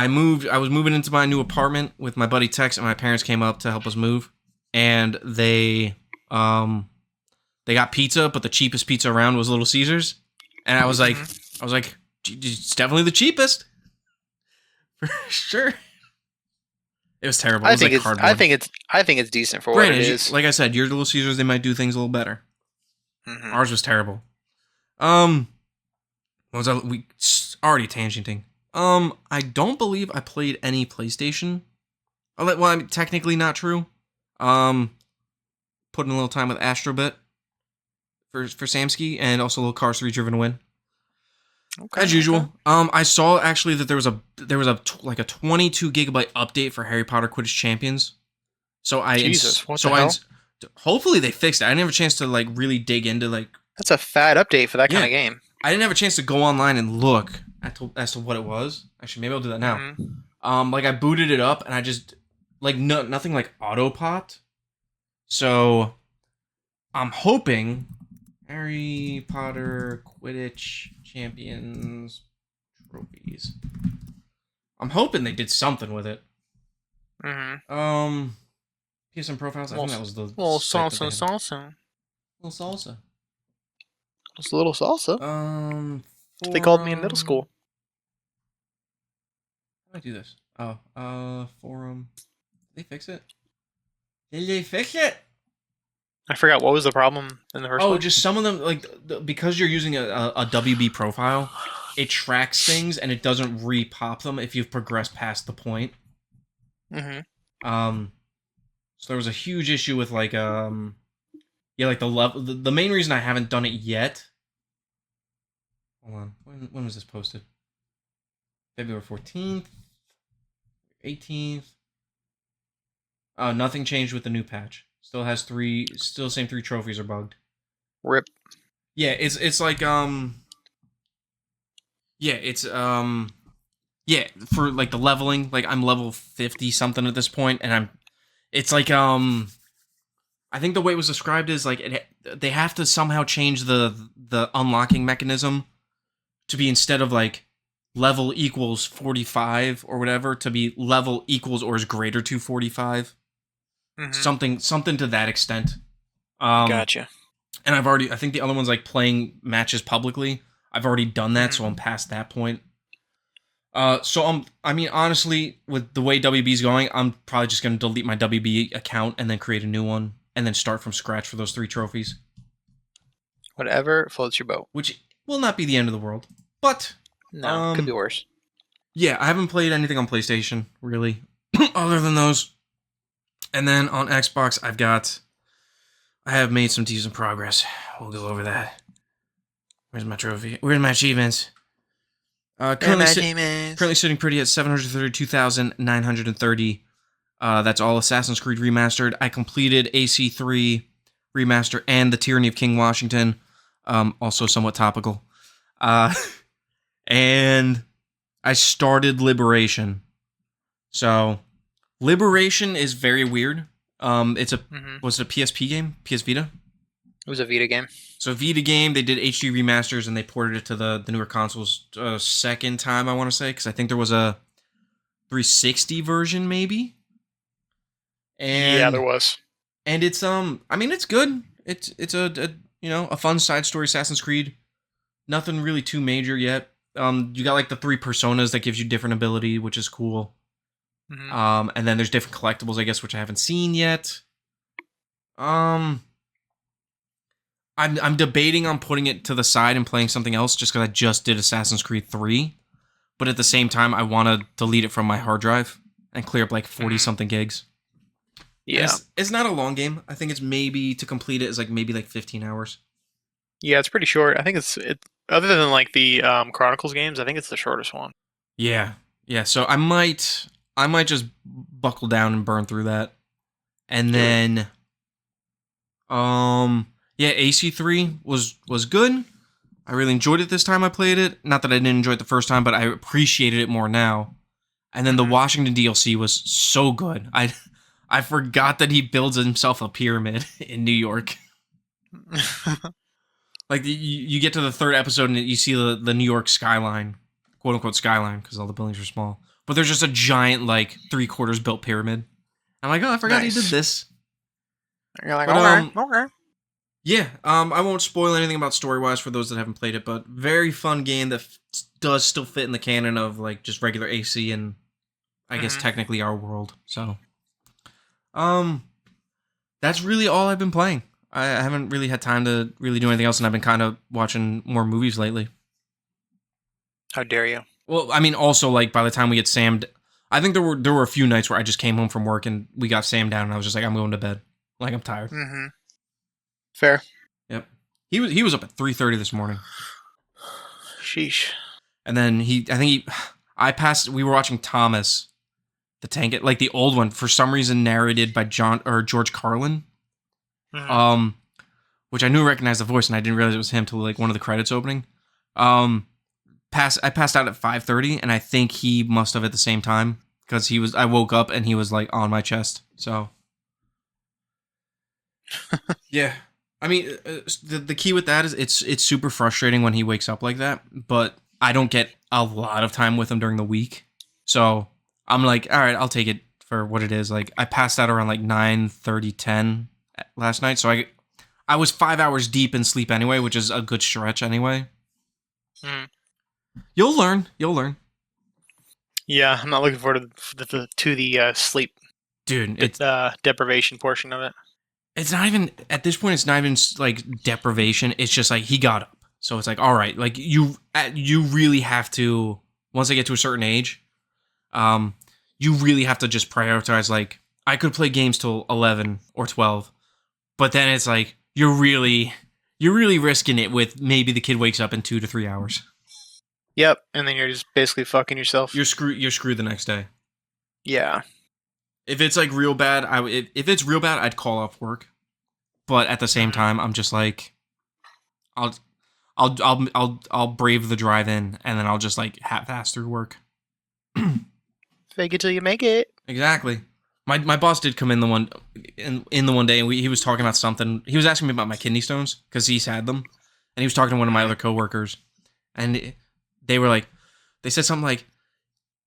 I was moving into my new apartment with my buddy Tex, and my parents came up to help us move. And they got pizza, but the cheapest pizza around was Little Caesars. And I was like, it's definitely the cheapest. For sure. It was terrible. I think it's decent for what it is. Like I said, your Little Caesars, they might do things a little better. Ours was terrible. What was that? We already tangenting. I don't believe I played any PlayStation. Well, I mean, technically not true. put in a little time with Astrobit for Samsky, and also a little Cars 3 Driven to Win. Okay, As usual. okay. I saw actually that there was a 22 gigabyte update for Harry Potter Quidditch Champions. So Jesus, what the hell? Hopefully they fixed it. I didn't have a chance to like really dig into like. That's a fat update for that kind of game. I didn't have a chance to go online and look as to what it was. Actually, maybe I'll do that now. Mm-hmm. Like I booted it up and I just like nothing like auto popped. So I'm hoping Harry Potter Quidditch Champions trophies. I'm hoping they did something with it. Mm-hmm. PSN profiles. I think that was the little salsa. Little salsa. It's a little salsa. They called me in middle school. How do I do this? Oh, forum. Did they fix it? Did they fix it? I forgot what was the problem in the first place. Oh, just some of them, like, because you're using a WB profile, it tracks things and it doesn't re-pop them if you've progressed past the point. Mm-hmm. So there was a huge issue with, like, like the level. The main reason I haven't done it yet. Hold on. When was this posted? February 14th? 18th? Nothing changed with the new patch. Still same 3 trophies are bugged. RIP. Yeah, it's like for like the leveling, like I'm level 50 something at this point, and it's like I think the way it was described is like they have to somehow change the unlocking mechanism to be, instead of like level equals 45 or whatever, to be level equals or is greater to 45. Mm-hmm. Something to that extent. Gotcha. And I think the other one's like playing matches publicly. I've already done that, so I'm past that point. Honestly, with the way WB's going, I'm probably just going to delete my WB account and then create a new one and then start from scratch for those 3 trophies. Whatever floats your boat. Which will not be the end of the world, but no, could be worse. Yeah, I haven't played anything on PlayStation really, other than those. And then on Xbox, I have made some decent progress. We'll go over that. Where's my trophy? Where's my achievements? Currently sitting pretty at 732,930. That's all Assassin's Creed Remastered. I completed AC3 Remaster and the Tyranny of King Washington. Also somewhat topical. And I started Liberation. So Liberation is very weird. Was it a PSP game? PS Vita? It was a Vita game. So Vita game, they did HD remasters and they ported it to the newer consoles second time, I want to say, because I think there was a 360 version maybe. And yeah, there was. And it's it's good. It's a fun side story Assassin's Creed. Nothing really too major yet. You got like the 3 personas that gives you different ability, which is cool. Mm-hmm. And then there's different collectibles, I guess, which I haven't seen yet. I'm debating on putting it to the side and playing something else just because I just did Assassin's Creed 3. But at the same time, I want to delete it from my hard drive and clear up like 40-something gigs. Yeah. It's not a long game. I think it's maybe, to complete it, is like maybe like 15 hours. Yeah, it's pretty short. I think it's other than like the Chronicles games, I think it's the shortest one. Yeah. Yeah, so I might just buckle down and burn through that. And then AC3 was good. I really enjoyed it this time I played it. Not that I didn't enjoy it the first time, but I appreciated it more now. And then the Washington DLC was so good. I forgot that he builds himself a pyramid in New York. Like you get to the 3rd episode and you see the New York skyline, quote unquote skyline, because all the buildings are small. But there's just a giant like 3/4 built pyramid. I'm like, oh, I forgot he did this. You're like, okay. Yeah, I won't spoil anything about story-wise for those that haven't played it, but very fun game that does still fit in the canon of like just regular AC and I guess technically our world. So, that's really all I've been playing. I haven't really had time to really do anything else, and I've been kind of watching more movies lately. How dare you? Well, I mean, also like by the time we get Sam, I think there were a few nights where I just came home from work and we got Sam down, and I was just like, I'm going to bed. Like I'm tired. Fair. Yep. He was up at 3:30 this morning. Sheesh. And then we were watching Thomas the Tank It, like the old one, for some reason narrated by George Carlin. Mhm. Which I knew I recognized the voice, and I didn't realize it was him till like one of the credits opening. I passed out at 5:30, and I think he must have at the same time, because I woke up and he was like on my chest. So yeah, I mean, the key with that is it's super frustrating when he wakes up like that, but I don't get a lot of time with him during the week, so I'm like, all right, I'll take it for what it is. Like, I passed out around like 9:30, 10 last night, so I was 5 hours deep in sleep anyway, which is a good stretch anyway. Mhm. You'll learn. Yeah, I'm not looking forward to the sleep Dude, it's deprivation portion of it. it's not even at this point. It's not even like deprivation. It's just like he got up, so it's like, all right, like you really have to, once I get to a certain age, you really have to just prioritize. Like, I could play games till 11 or 12, but then it's like you're really risking it with maybe the kid wakes up in 2 to 3 hours. Yep, and then you're just basically fucking yourself. You're screwed the next day. Yeah. If it's like real bad, if it's real bad, I'd call off work. But at the same time, I'm just like, I'll brave the drive in, and then I'll just like half-ass through work. Fake it till you make it. Exactly. My boss did come in the one day, and he was talking about something. He was asking me about my kidney stones because he's had them, and he was talking to one of my other coworkers, and they said something like,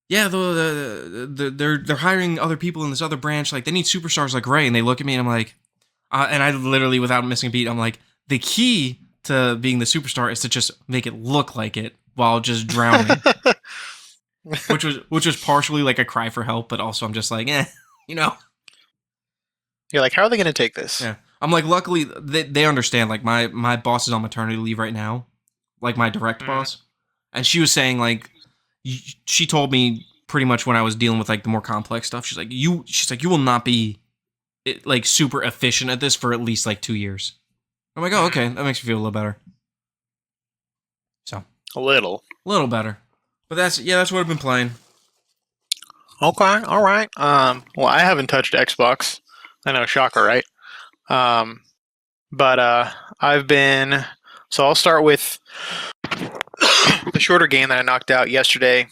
yeah, they're hiring other people in this other branch. Like, they need superstars like Ray. And they look at me, and I'm like, and I literally, without missing a beat, I'm like, the key to being the superstar is to just make it look like it while just drowning. which was partially like a cry for help, but also I'm just like, you know. You're like, how are they going to take this? Yeah, I'm like, luckily they understand. Like, my boss is on maternity leave right now, like my direct boss, and she was saying like, she told me pretty much when I was dealing with like the more complex stuff, she's like, you will not be like super efficient at this for at least like 2 years. I'm like, oh, okay, that makes me feel a little better. So a little better, but that's what I've been playing. Okay, all right. Well, I haven't touched Xbox. I know, shocker, right? But I've been. So I'll start with the shorter game that I knocked out yesterday.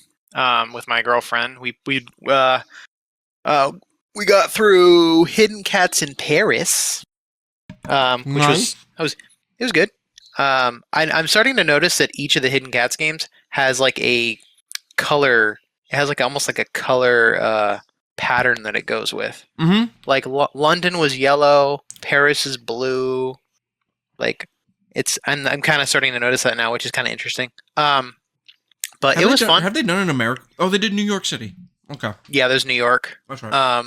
With my girlfriend, we got through Hidden Cats in Paris, which Nice. was good. I'm starting to notice that each of the Hidden Cats games has like a color. It has like almost like a color pattern that it goes with. Mm-hmm. Like London was yellow, Paris is blue. Like I'm kind of starting to notice that now, which is kind of interesting. But it was fun. Have they done it in America? Oh, they did New York City. Okay. Yeah, there's New York. That's right.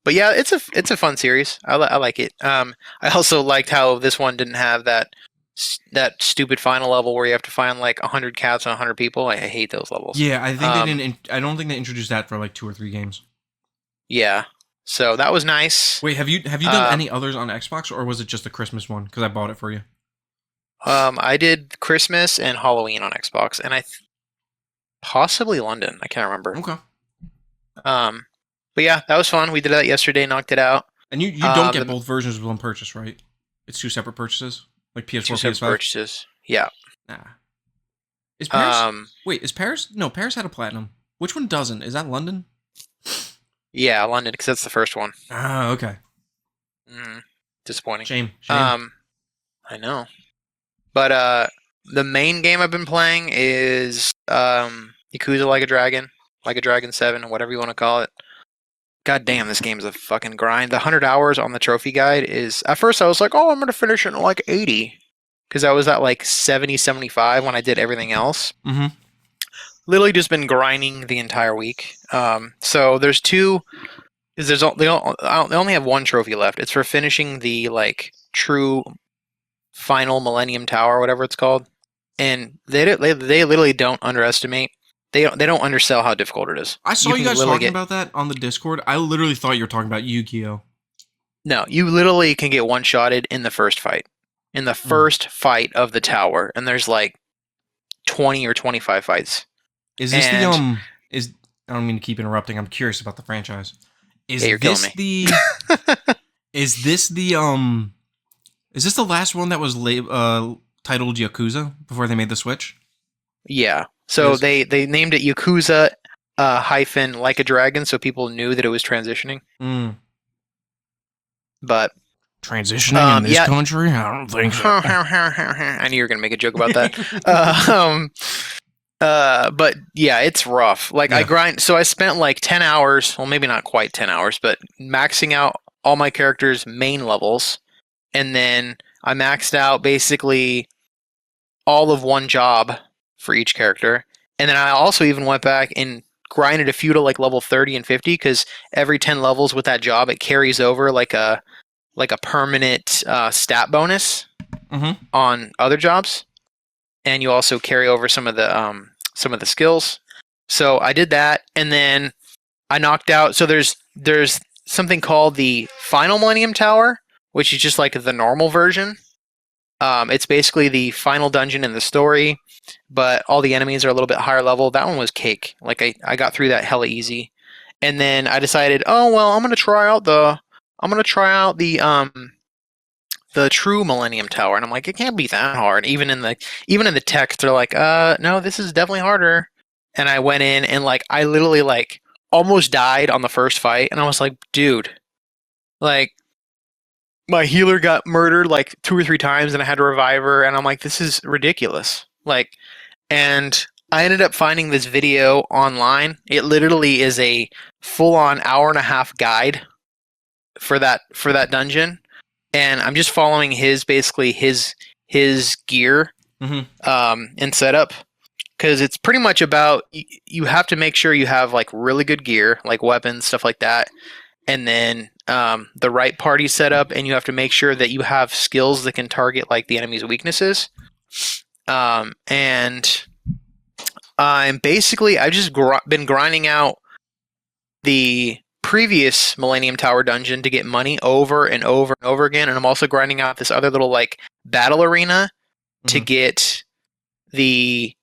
But yeah, it's a fun series. I like it. I also liked how this one didn't have that stupid final level where you have to find like 100 cats and 100 people. I hate those levels. Yeah, I think they didn't. I don't think they introduced that for like 2 or 3 games. Yeah, so that was nice. Wait, have you done any others on Xbox, or was it just the Christmas one? Because I bought it for you. I did Christmas and Halloween on Xbox, and possibly London. I can't remember. Okay. But yeah, that was fun. We did that yesterday, knocked it out. And you don't get both versions with one purchase, right? It's 2 separate purchases, like PS4, 2 separate PS5. purchases. Yeah. Nah. Is Paris? Wait, is Paris? No, Paris had a platinum. Which one doesn't? Is that London? Yeah, London, because that's the first one. Ah, okay. Disappointing. Shame. I know. But the main game I've been playing is Yakuza Like a Dragon 7, whatever you want to call it. God damn, this game is a fucking grind. The 100 hours on the trophy guide is... At first I was like, oh, I'm going to finish it in like 80. Because I was at like 70, 75 when I did everything else. Mm-hmm. Literally just been grinding the entire week. So there's two... They only have one trophy left. It's for finishing the like true final Millennium Tower, whatever it's called. And they literally don't underestimate. They don't undersell how difficult it is. I saw you guys talking about that on the Discord. I literally thought you were talking about Yu-Gi-Oh. No, you literally can get one-shotted in the first fight. in the first fight of the tower, and there's like 20 or 25 fights. Is this is I don't mean to keep interrupting. I'm curious about the franchise. Is you're this killing the is this the is this the last one that was titled Yakuza before they made the switch? Yeah. So they named it Yakuza hyphen Like a Dragon, so people knew that it was transitioning. But transitioning in this country? I don't think so. I knew you were gonna make a joke about that. But yeah, it's rough. Like I grind. So I spent like 10 hours. Well, maybe not quite 10 hours, but maxing out all my characters' main levels, and then I maxed out basically all of one job for each character, and then I also even went back and grinded a few to like level 30 and 50 because every 10 levels with that job it carries over like a permanent stat bonus on other jobs, and you also carry over some of the skills. So I did that, and then I knocked out. So there's something called the Final Millennium Tower, which is just like the normal version. It's basically the final dungeon in the story, but all the enemies are a little bit higher level. That one was cake. Like I got through that hella easy, and then I decided, oh well, I'm gonna try out the true Millennium Tower, and I'm like, it can't be that hard. Even in the text, they're like, no, this is definitely harder. And I went in and like I literally like almost died on the first fight, and I was like, dude, like my healer got murdered like 2 or 3 times, and I had to revive her, and I'm like, this is ridiculous. Like, and I ended up finding this video online. It literally is a full-on hour-and-a-half guide for that dungeon, and I'm just following his gear and setup, because it's pretty much about you have to make sure you have like really good gear, like weapons, stuff like that, and then the right party setup, and you have to make sure that you have skills that can target like the enemy's weaknesses. And I've just been grinding out the previous Millennium Tower dungeon to get money over and over and over again, and I'm also grinding out this other little like battle arena to get the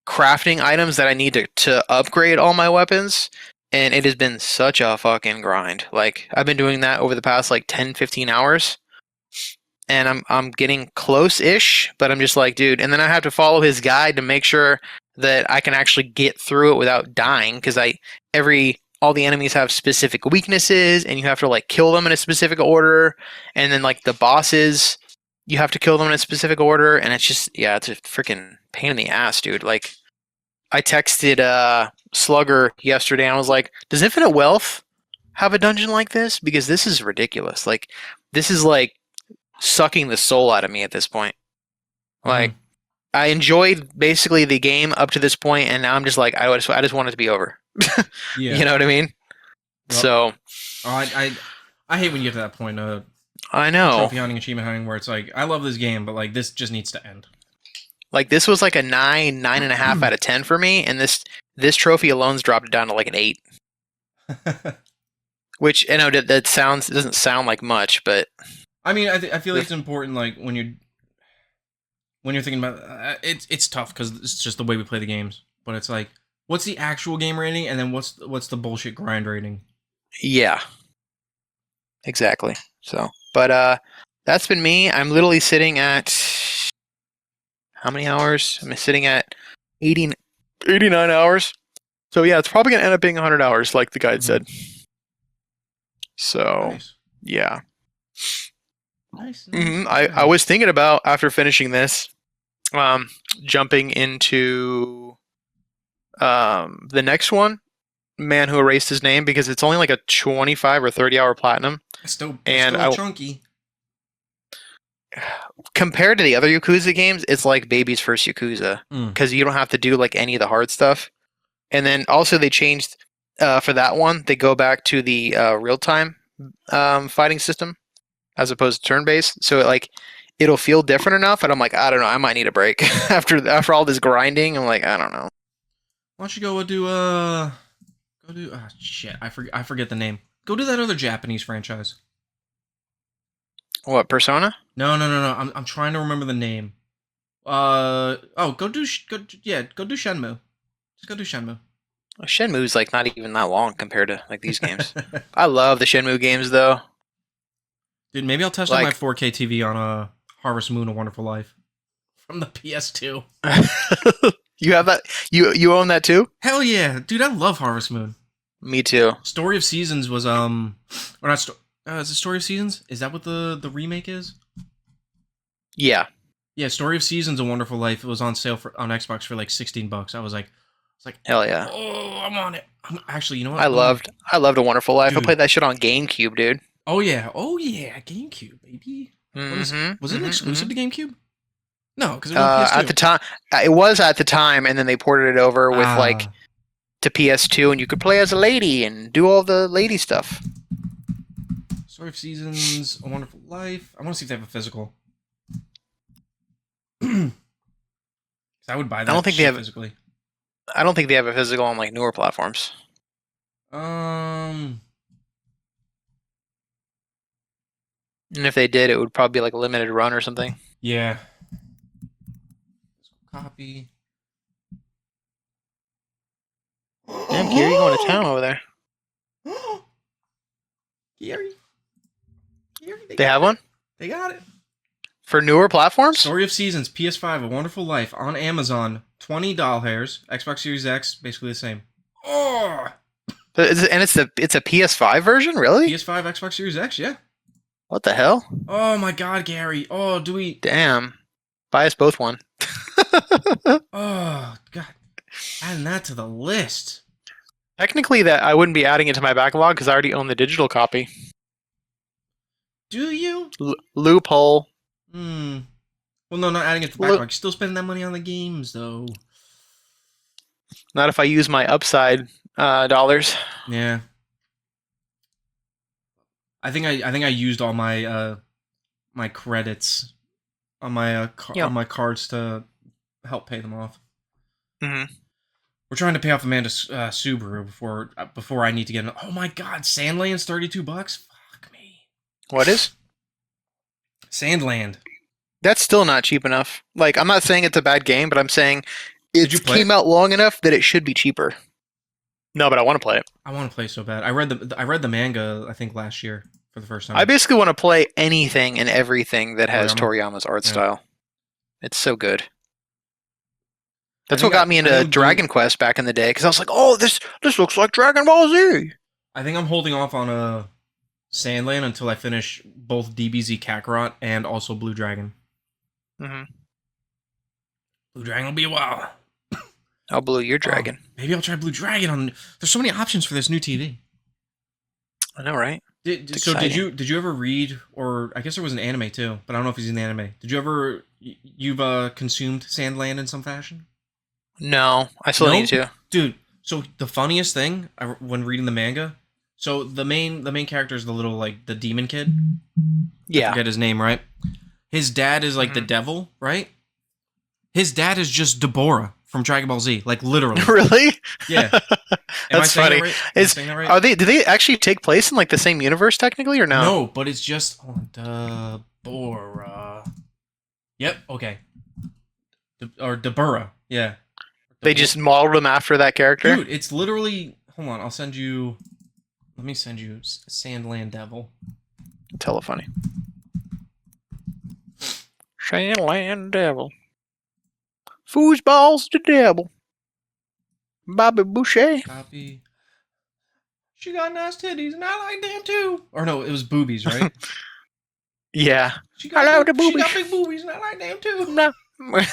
crafting items that I need to upgrade all my weapons, and it has been such a fucking grind. Like I've been doing that over the past like 10-15 hours, and I'm getting close-ish, but I'm just like, dude, and then I have to follow his guide to make sure that I can actually get through it without dying, because all the enemies have specific weaknesses, and you have to like kill them in a specific order, and then like the bosses, you have to kill them in a specific order, and it's just, yeah, it's a freaking pain in the ass, dude. Like I texted Slugger yesterday, and I was like, does Infinite Wealth have a dungeon like this? Because this is ridiculous. Like this is like sucking the soul out of me at this point. Like I enjoyed basically the game up to this point, and now I'm just like, I just want it to be over. Yeah. You know what I mean? Well, so I hate when you get to that point. I know. Trophy hunting, achievement hunting, where it's like, I love this game, but like this just needs to end. Like this was like a 9.5 out of 10 for me, and this trophy alone's dropped it down to like an 8. Which I know that doesn't sound like much, but I mean, I feel like it's important. Like when you're thinking about it's tough because it's just the way we play the games. But it's like, what's the actual game rating, and then what's the bullshit grind rating? Yeah, exactly. So, but that's been me. I'm literally sitting at how many hours? I'm sitting at 89 hours. So yeah, it's probably gonna end up being 100 hours, like the guide said. So nice. Yeah. Nice. I was thinking about, after finishing this, jumping into the next one, Man Who Erased His Name, because it's only like a 25 or 30 hour platinum. It's still chunky. Compared to the other Yakuza games, it's like baby's first Yakuza, because you don't have to do like any of the hard stuff. And then also they changed for that one, they go back to the real-time fighting system as opposed to turn-based, so it'll feel different enough, and I'm like, I don't know, I might need a break after all this grinding. I'm like, I don't know. Why don't you go do shit, I forget the name. Go do that other Japanese franchise. What, Persona? No. I'm trying to remember the name. Go do Shenmue. Just go do Shenmue. Shenmue's like not even that long compared to like these games. I love the Shenmue games though. Dude, maybe I'll test out my Like 4K TV on Harvest Moon: A Wonderful Life from the PS2. you have that you own that too? Hell yeah, dude! I love Harvest Moon. Me too. Story of Seasons was or not. Is it Story of Seasons? Is that what the remake is? Yeah. Yeah, Story of Seasons: A Wonderful Life. It was on sale on Xbox for like $16. I was like, Hell yeah. oh, I'm on it. Actually, you know what? I loved A Wonderful Life. Dude. I played that shit on GameCube, dude. Oh yeah, GameCube, baby. Was it an exclusive to GameCube? No, because it was on PS2. At the time, it was at the time, and then they ported it over with like to PS2, and you could play as a lady and do all the lady stuff. Story of Seasons: A Wonderful Life. I want to see if they have a physical. I would buy that. I don't think they have physically. I don't think they have a physical on like newer platforms. And if they did, it would probably be like a limited run or something. Yeah. Copy. Damn, Gary, going to town over there. Gary, they have one? They got it. For newer platforms? Story of Seasons, PS5, A Wonderful Life, on Amazon, $20 hairs, Xbox Series X, basically the same. Oh! And it's a PS5 version, really? PS5, Xbox Series X, yeah. What the hell? Oh my god, Gary. Oh, do we... Damn. Buy us both one. Oh, god. Adding that to the list. Technically, that I wouldn't be adding it to my backlog because I already own the digital copy. Do you? Loophole. Well, no, not adding it to the backlog. Still spending that money on the games, though. Not if I use my upside dollars. Yeah. I think I used all my my credits on my on my cards to help pay them off. Mm-hmm. We're trying to pay off Amanda's Subaru before I need to get an... Oh my god, Sandland's $32? Fuck me. What is? Sandland. That's still not cheap enough. Like, I'm not saying it's a bad game, but I'm saying it came out long enough that it should be cheaper. No, but I want to play it. I want to play so bad. I read the manga, I think, last year for the first time. I basically want to play anything and everything that has Toriyama's art style. It's so good. That's what got me into Dragon Quest back in the day, because I was like, oh, this looks like Dragon Ball Z. I think I'm holding off on Sandland until I finish both DBZ Kakarot and also Blue Dragon. Mm-hmm. Blue Dragon will be a while. I'll blue your dragon. Maybe I'll try Blue Dragon. There's so many options for this new TV. I know, right? Did you ever read, or I guess there was an anime too, but I don't know if he's in the anime. Did you ever consumed Sandland in some fashion? No, I still need to. Dude, so the funniest thing when reading the manga, so the main character is the little, like, the demon kid. Yeah. I forget his name, right? His dad is like the devil, right? His dad is just Deborah from Dragon Ball Z, like literally. Really? Yeah. That's funny. Do they actually take place in like the same universe technically, or no? No, but it's just Deborah. Yep. Okay. Or Deborah. Yeah. They just modeled him after that character? Dude, it's literally... Hold on, I'll send you... Let me send you Sandland Devil. Telefunny. Sandland Devil. Foosball's the devil. Bobby Boucher. Copy. She got nice titties, and I like them too. Or no, it was boobies, right? Yeah. I like the boobies. She got big boobies, and I like them too. No. Why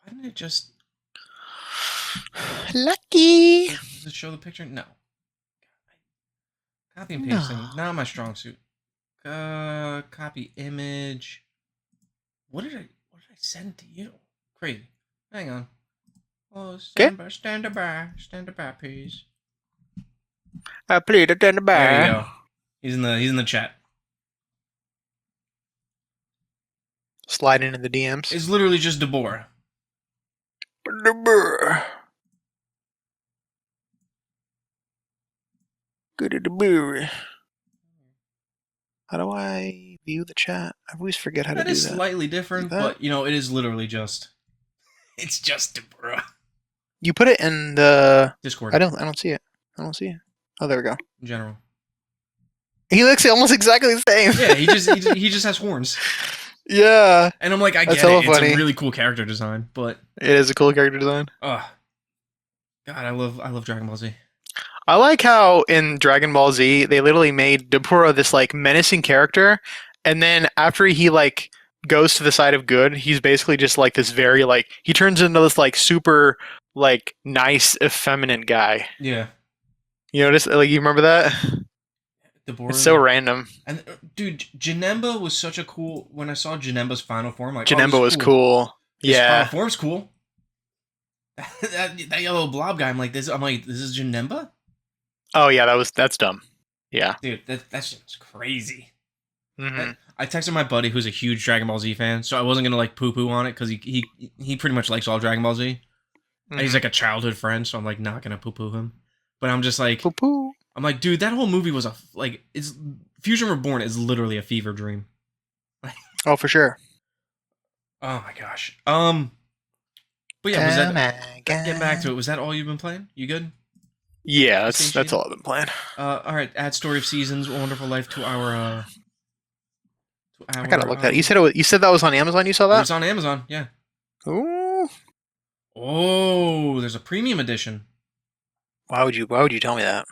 didn't it just... Lucky. Does it show the picture? No. Copy and pasting. Not my strong suit. Copy image. What did I send to you? Crazy. Hang on. Oh, stand by, please. I played it in the bar. There you go. He's in the chat. Slide into the DMs. It's literally just Deborah. Deborah. How do I view the chat? I always forget how to That do is that. slightly different, Like that? but it is literally just. It's just Deborah. You put it in the Discord. I don't see it. I don't see it. Oh, there we go. In general. He looks almost exactly the same. Yeah, he just has horns. Yeah. And I'm like, I That's get it. hella It's funny. a really cool character design, but It is a cool character design. God, I love Dragon Ball Z. I like how in Dragon Ball Z they literally made Dabura this like menacing character, and then after he like goes to the side of good, he's basically just like this very like he turns into this like super like nice effeminate guy. Yeah. You notice like you remember that? Deborah. It's so random. And dude, Janemba was such a cool. When I saw Janemba's final form, like Janemba was cool. His Yeah. final form's cool. that yellow blob guy. I'm like, this is Janemba. Oh yeah, that's dumb. Yeah. Dude, that's just crazy. Mm-hmm. I texted my buddy who's a huge Dragon Ball Z fan, so I wasn't gonna like poo poo on it because he pretty much likes all Dragon Ball Z. And he's like a childhood friend, so I'm like not gonna poo poo him. But I'm just like, poo. I'm like, dude, that whole movie was it's Fusion Reborn is literally a fever dream. Oh, for sure. Oh my gosh. But yeah, was that getting back to it? Was that all you've been playing? You good? Yeah, that's all I've been playing. All right. Add Story of Seasons, Wonderful Life to our. I gotta look that. You said that was on Amazon. You saw that? It's on Amazon. Yeah. Ooh. Oh, there's a premium edition. Why would you tell me that?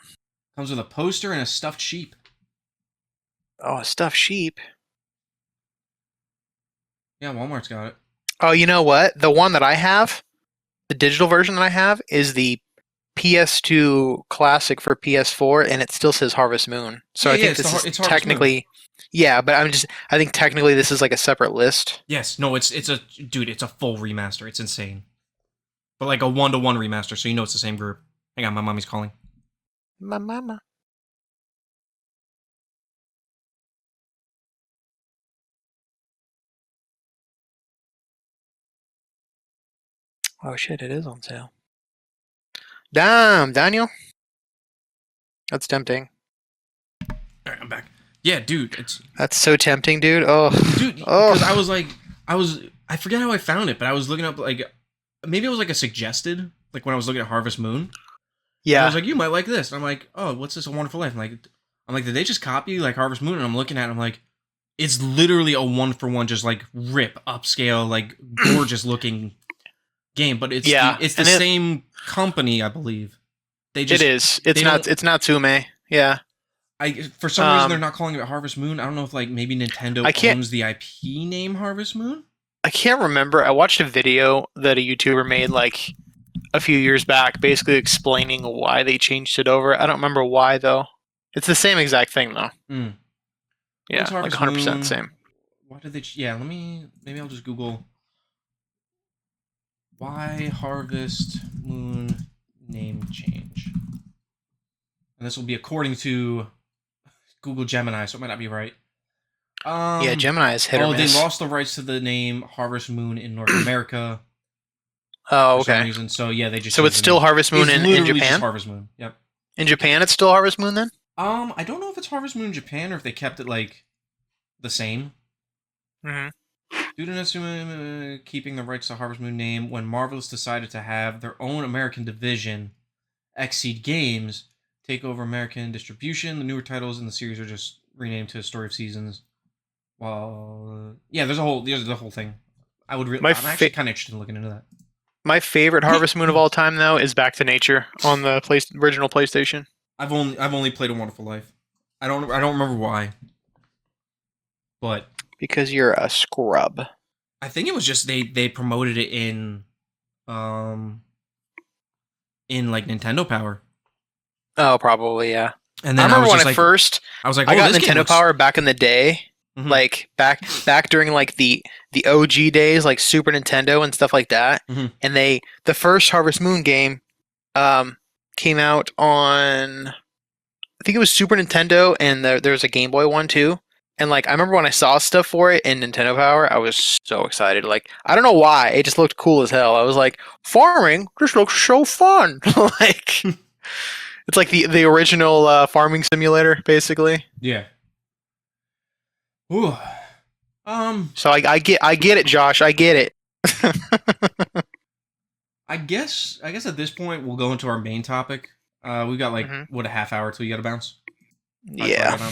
Comes with a poster and a stuffed sheep. Oh, a stuffed sheep. Yeah, Walmart's got it. Oh, you know what? The one that I have, the digital version that I have, is the PS2 classic for PS4, and it still says Harvest Moon. So I think this is technically, yeah. But I think technically this is like a separate list. Yes, no, it's a full remaster. It's insane, but like a 1-to-1 remaster, so it's the same group. Hang on, my mommy's calling. My mama. Oh shit! It is on sale. Damn, Daniel. That's tempting. All right, I'm back. Yeah, dude, that's so tempting, dude. Oh, dude, because I forget how I found it, but I was looking up like maybe it was like a suggested like when I was looking at Harvest Moon. Yeah, I was like, you might like this. And I'm like, oh, what's this? A Wonderful Life. I'm like, did they just copy like Harvest Moon? And I'm looking at it, I'm like, it's literally a 1-for-1, just like rip upscale, like gorgeous looking game. But it's the same company, I believe. It is. It's Natsume. Yeah. For some reason they're not calling it Harvest Moon. I don't know if like maybe Nintendo owns the IP name Harvest Moon. I can't remember. I watched a video that a YouTuber made like a few years back, basically explaining why they changed it over. I don't remember why though. It's the same exact thing though. Mm. Yeah, like 100% the same. Why did they? Yeah, maybe I'll just Google why Harvest Moon name change, and this will be according to Google Gemini, so it might not be right. Yeah, Gemini is hit or miss. They lost the rights to the name Harvest Moon in North America. Oh, okay. For some reason. So yeah, they just. So it's still Harvest Moon in Japan. Just Harvest Moon. Yep. In Japan, it's still Harvest Moon then. I don't know if it's Harvest Moon in Japan or if they kept it like the same. Mm-hmm. Due to Natsume keeping the rights to Harvest Moon name, when Marvelous decided to have their own American division, Xseed Games, take over American distribution, the newer titles in the series are just renamed to Story of Seasons. Well, yeah, there's the whole thing. I'm actually kind of interested in looking into that. My favorite Harvest Moon of all time, though, is Back to Nature on the original PlayStation. I've only played A Wonderful Life. I don't remember why, but because you're a scrub. I think it was just they promoted it in like Nintendo Power. Oh, probably yeah. And then I remember when I was like, I got Nintendo Power back in the day. Mm-hmm. Like back during like the OG days, like Super Nintendo and stuff like that. Mm-hmm. And the first Harvest Moon game came out on, I think it was Super Nintendo, and there was a Game Boy one too. And like I remember when I saw stuff for it in Nintendo Power, I was so excited. Like I don't know why, it just looked cool as hell. I was like, farming just looks so fun. Like It's like the original farming simulator, basically. Yeah. Ooh. So I get it, Josh. I get it. I guess at this point we'll go into our main topic. We've got like Mhm. what, a half hour till you gotta bounce. Yeah.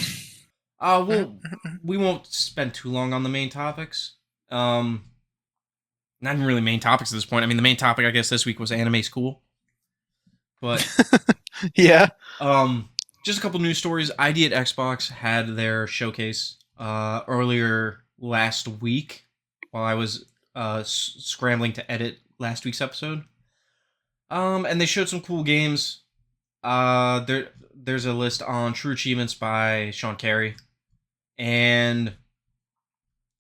We won't spend too long on the main topics. Not even really main topics at this point. I mean, the main topic I guess this week was anime school. But Yeah. just a couple news stories. ID at Xbox had their showcase earlier last week while I was scrambling to edit last week's episode. And they showed some cool games. There's a list on True Achievements by Sean Carey, and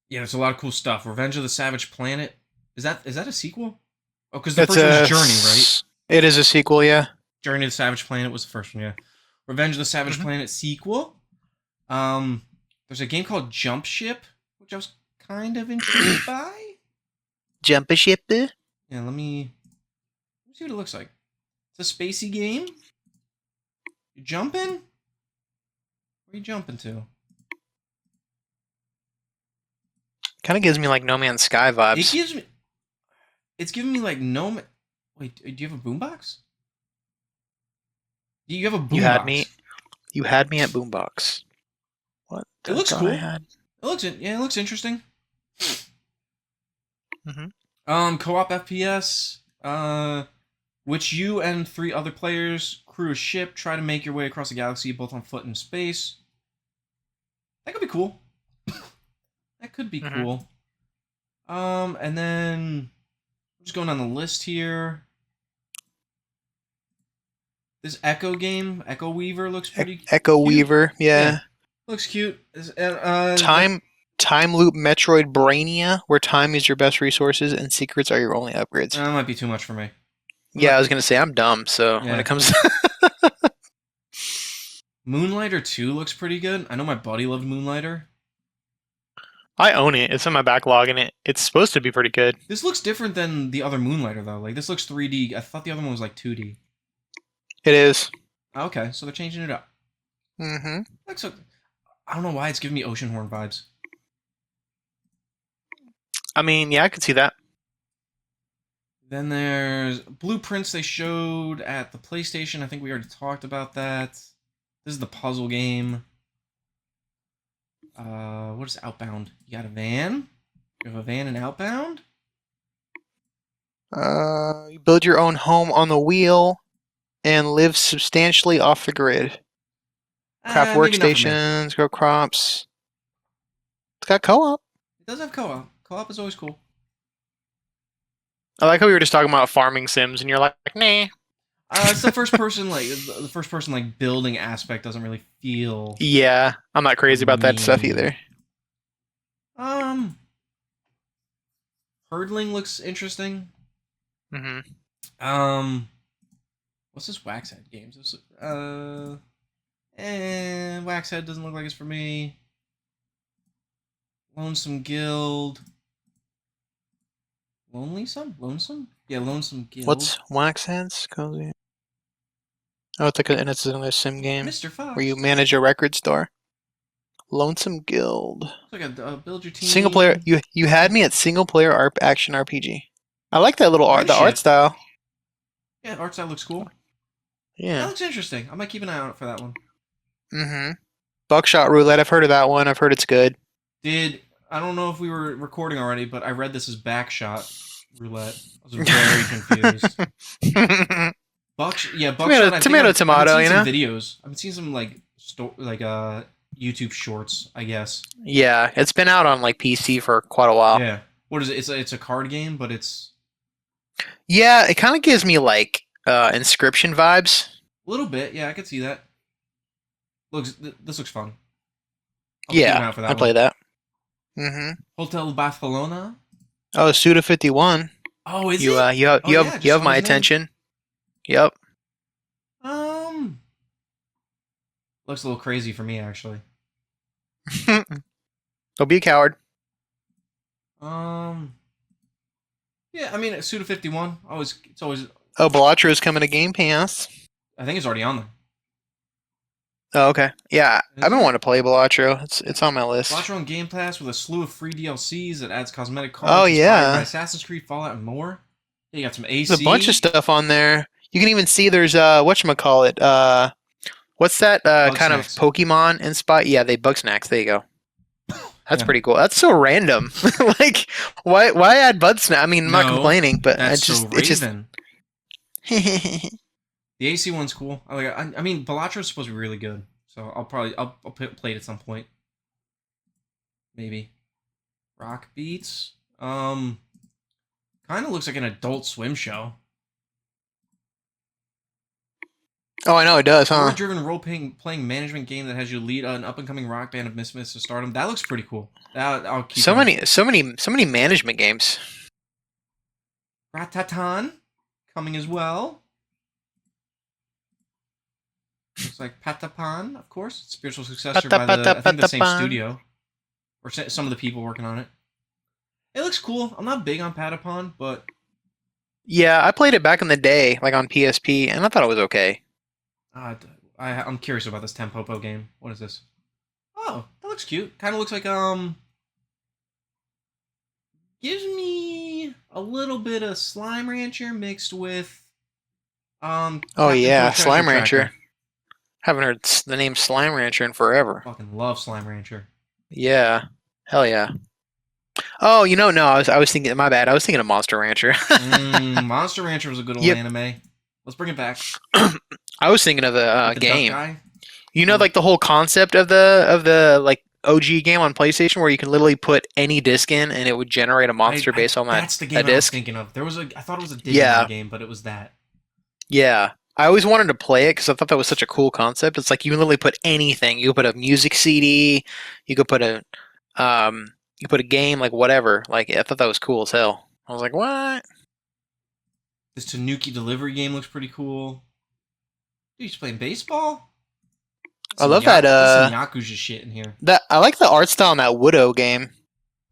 yeah, there's a lot of cool stuff. Revenge of the Savage Planet. Is that a sequel? Oh, because the It's first one was Journey, right? It is a sequel, yeah. Journey to the Savage Planet was the first one, yeah. Revenge of the Savage Planet sequel. There's a game called Jump Ship, which I was kind of intrigued by. Jump a ship. Yeah, let me see what it looks like. It's a spacey game. You jumping? Where are you jumping to? Kind of gives me like No Man's Sky vibes. It's giving me like no. Wait, do you have a boombox? You have a boombox. You had me at boombox. What? It looks cool. It looks interesting. Co-op FPS. Which you and 3 other players crew a ship, try to make your way across the galaxy, both on foot and in space. That could be cool. That could be cool. And then I'm just going down the list here. This Echo game, Echo Weaver, looks pretty. Echo cute. Weaver, yeah. Looks cute. Time Loop Metroid Brainia, where time is your best resources and secrets are your only upgrades. That might be too much for me. Yeah, I was gonna say I'm dumb, so when it comes to Moonlighter 2 looks pretty good. I know my buddy loved Moonlighter. I own it. It's in my backlog, and it's supposed to be pretty good. This looks different than the other Moonlighter, though. Like, this looks 3D. I thought the other one was, like, 2D. It is. Okay, so they're changing it up. I don't know why it's giving me Oceanhorn vibes. I mean, yeah, I could see that. Then there's Blueprints they showed at the PlayStation. I think we already talked about that. This is the puzzle game. What is Outbound? You got a van? You have a van in Outbound? You build your own home on the wheel and live substantially off the grid. Craft workstations, grow crops. It's got co-op. It does have co-op. Co-op is always cool. I like how we were just talking about farming sims, and you're like, nah. It's the first person, like building aspect doesn't really feel. Yeah, I'm not crazy about that stuff either. Hurdling looks interesting. What's this Waxhead games? Waxhead doesn't look like it's for me. Lonesome Guild. Lonesome? Yeah, Lonesome Guild. What's Waxheads? Oh, it's another sim game. Mr. Fox. Where you manage a record store. Lonesome Guild. It's like a build your team. Single player. You had me at single player action RPG. I like that little art style. Yeah, art style looks cool. Yeah. That looks interesting. I might keep an eye out for that one. Buckshot Roulette. I've heard of that one. I've heard it's good. I don't know if we were recording already, but I read this as Backshot Roulette. I was very confused. Buckshot. Tomato. I've you seen know. some videos. I've seen some YouTube shorts, I guess. Yeah, it's been out on like PC for quite a while. Yeah. What is it? It's a card game, but it's. Yeah, it kind of gives me like Inscription vibes. A little bit, yeah, I could see that. This looks fun. I play that. Hotel Barcelona. Oh, Suda51. Oh, is it? You have my attention. Yep. Looks a little crazy for me, actually. Don't be a coward. Yeah, I mean, Suda51. It's always. Oh, Balatro is coming to Game Pass. I think it's already on there. Oh, okay. Yeah, Is I've been it? wanting to play Balatro. It's on my list. Balatro on Game Pass with a slew of free DLCs that adds cosmetic Oh cards inspired by yeah, Assassin's Creed, Fallout, and more. Yeah, you got some there's a bunch of AC, stuff on there. You can even see there's whatchamacallit, what's that Bug kind of Snacks. Pokemon inspired? Yeah, they bug snacks. There you go. That's Yeah. pretty cool. That's so random. Like, why add bug snack? I mean, I'm not No, complaining, but that's so it's just. Raven. The AC one's cool. I mean, Balatro is supposed to be really good, so I'll play it at some point. Maybe. Rock Beats. Kind of looks like an Adult Swim show. Oh, I know it does, huh? Story-driven role-playing management game that has you lead an up-and-coming rock band of misfits to stardom. That looks pretty cool. I'll keep So an eye- many management games. Ratatan coming as well. Looks like Patapan, of course, spiritual successor by I think the same studio or some of the people working on it. It looks cool. I'm not big on Patapon, but Yeah, I played it back in the day, like on PSP, and I thought it was okay. uh, I'm curious about this Tempopo game. What is this? Oh, that looks cute. Kind of looks like gives me a little bit of Slime Rancher mixed with Oh Captain yeah, Toad Treasure Slime Tracker. Rancher. Haven't heard the name Slime Rancher in forever. Fucking love Slime Rancher. Yeah, hell yeah. Oh, no, I was thinking. My bad. I was thinking of Monster Rancher. Monster Rancher was a good old Yep. anime. Let's bring it back. I was thinking of the With the duck game. guy. Like the whole concept of the like OG game on PlayStation, where you can literally put any disc in and it would generate a monster based on That's the game a I was disc. thinking of. I thought it was a Digimon Yeah. game, but it was that. Yeah. I always wanted to play it because I thought that was such a cool concept. It's like you can literally put anything. You could put a music CD. You could put you put a game, like whatever. Like I thought that was cool as hell. I was like, what? This Tanuki delivery game looks pretty cool. Dude, he's playing baseball? I love that. Some Yakuza shit in here. That I like the art style in that Widow game.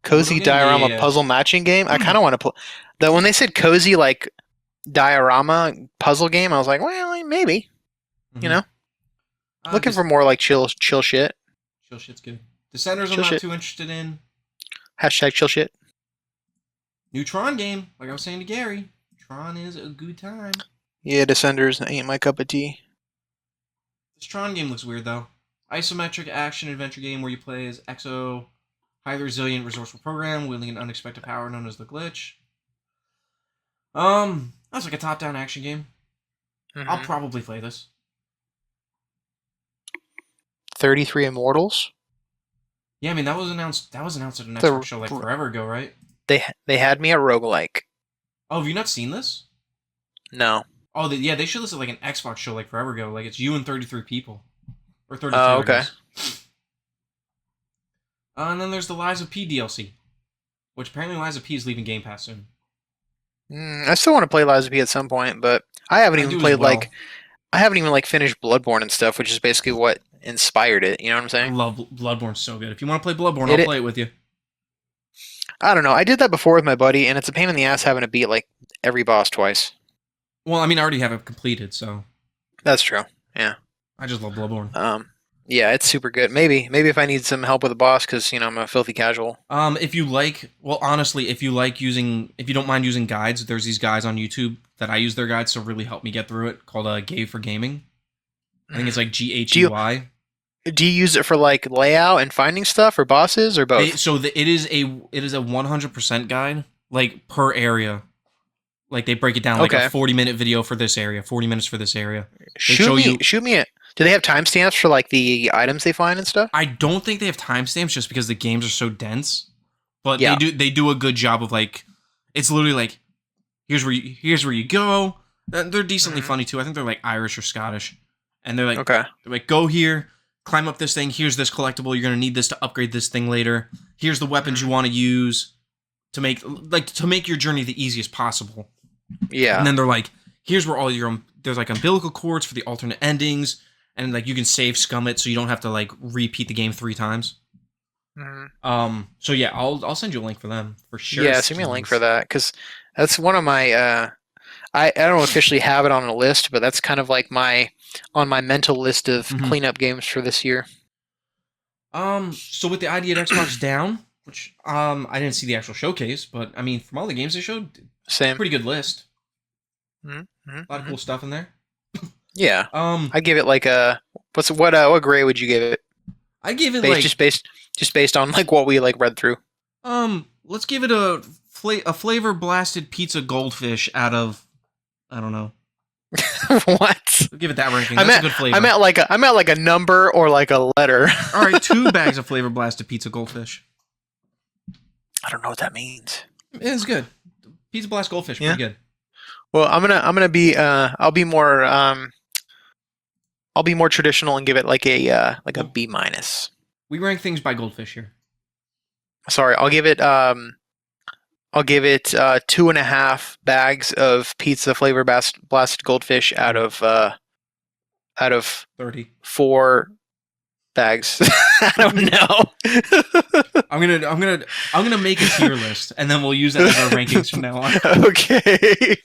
Cozy Widow game? diorama Yeah. puzzle matching game. I kind of want to play that. When they said cozy like diorama puzzle game, I was like, well, maybe. Mhm. You know, looking for more like chill shit. chill shit's good. Descenders I'm Chill not shit. too interested in. Hashtag chill shit. New Tron game, like I was saying to Gary. Tron is a good time. Yeah, Descenders ain't my cup of tea. This Tron game looks weird though. Isometric action adventure game where you play as Exo, highly resilient, resourceful program wielding an unexpected power known as the Glitch. That's like a top-down action game. I'll Mhm. probably play this. 33 Immortals. Yeah, I mean that was announced. That was announced at an The- Xbox show like forever ago, right? They had me at roguelike. Oh, have you not seen this? No. Oh, they showed this at like an Xbox show like forever ago. Like it's you and 33 people, or 33. Oh, I okay. guess. And then there's the Lies of P DLC, which apparently Lies of P is leaving Game Pass soon. I still want to play Lies of P at some point, but I haven't I even do as played well. I haven't even like finished Bloodborne and stuff, which is basically what inspired it. You know what I'm I saying? love Bloodborne so good. If you want to play Bloodborne, It- I'll play it with you. I don't know. I did that before with my buddy, and it's a pain in the ass having to beat like every boss twice. Well, I mean, I already have it completed, so That's true. I just love Bloodborne. Yeah, it's super good. Maybe if I need some help with a boss, because I'm a filthy casual. If you like, well, honestly, if you don't mind using guides, there's these guys on YouTube that I use their guides to really help me get through it, called Gay for Gaming. I think it's like GHEY. Do you use it for like layout and finding stuff, or bosses, or both? It is a 100% guide, like per area. Like they break it down like Okay. a 40-minute video for this area, 40 minutes for this area. Shoot me it. Do they have timestamps for like the items they find and stuff? I don't think they have timestamps just because the games are so dense. But Yeah. they do a good job of like it's literally like here's where you go. They're decently Mhm. funny too. I think they're like Irish or Scottish. And they're Okay. like go here, climb up this thing, here's this collectible, you're going to need this to upgrade this thing later. Here's the weapons you want to use to make your journey the easiest possible. Yeah. And then they're like, here's where all there's like umbilical cords for the alternate endings, and like you can save scum it so you don't have to like repeat the game 3 times. Mhm. So yeah, I'll send you a link for them for sure. Yeah, send me a link for that, because that's one of my. I don't officially have it on a list, but that's kind of like on my mental list of cleanup games for this year. So with the ID at Xbox down, which I didn't see the actual showcase, but I mean from all the games they showed, Same. pretty good list. Mm-hmm. A lot of cool stuff in there. Yeah. I'd give it like a what grade would you give it? I give it like just based on like what we like read through. Let's give it a flavor blasted pizza goldfish out of, I don't know. What? I'll give it that ranking. That's a good flavor. I meant like a number or like a letter. All right, 2 bags of flavor blasted pizza goldfish. I don't know what that means. It's good. Pizza blast goldfish, pretty good. Well, I'm gonna be I'll be more traditional and give it like a B minus. We rank things by goldfish here. Sorry, I'll give it 2.5 bags of pizza flavor blasted goldfish out of 30. 4 bags. I don't know. I'm gonna make a tier list, and then we'll use that as our rankings from now on. Okay.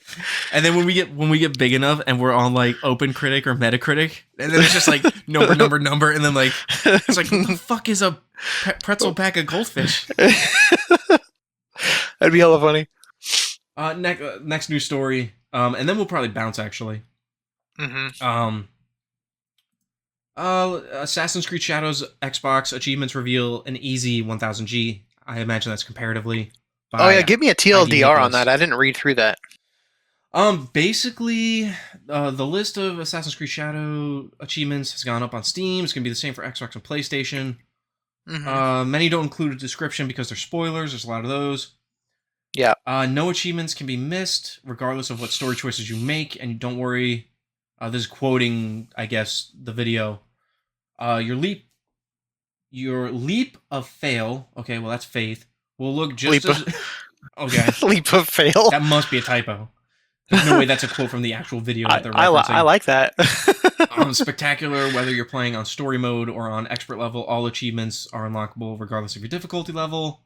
And then when we get big enough, and we're on like OpenCritic or Metacritic, and then it's just like number, and then like it's like what the fuck is a pretzel pack of goldfish? That'd be hella funny. Next news story, and then we'll probably bounce actually. Assassin's Creed Shadows Xbox achievements reveal an easy 1000G. I imagine that's comparatively. Oh yeah, give me a TLDR on that. I didn't read through that. Basically, the list of Assassin's Creed Shadow achievements has gone up on Steam. It's gonna be the same for Xbox and PlayStation. Many don't include a description because they're spoilers. There's a lot of those. Yeah. No achievements can be missed, regardless of what story choices you make. And don't worry, this is quoting, I guess, the video. Your leap of fail. Okay, well that's faith. Will look just okay. Leap of fail. That must be a typo. There's no way that's a quote from the actual video that they're referencing. I like that. Spectacular, whether you're playing on story mode or on expert level, all achievements are unlockable regardless of your difficulty level.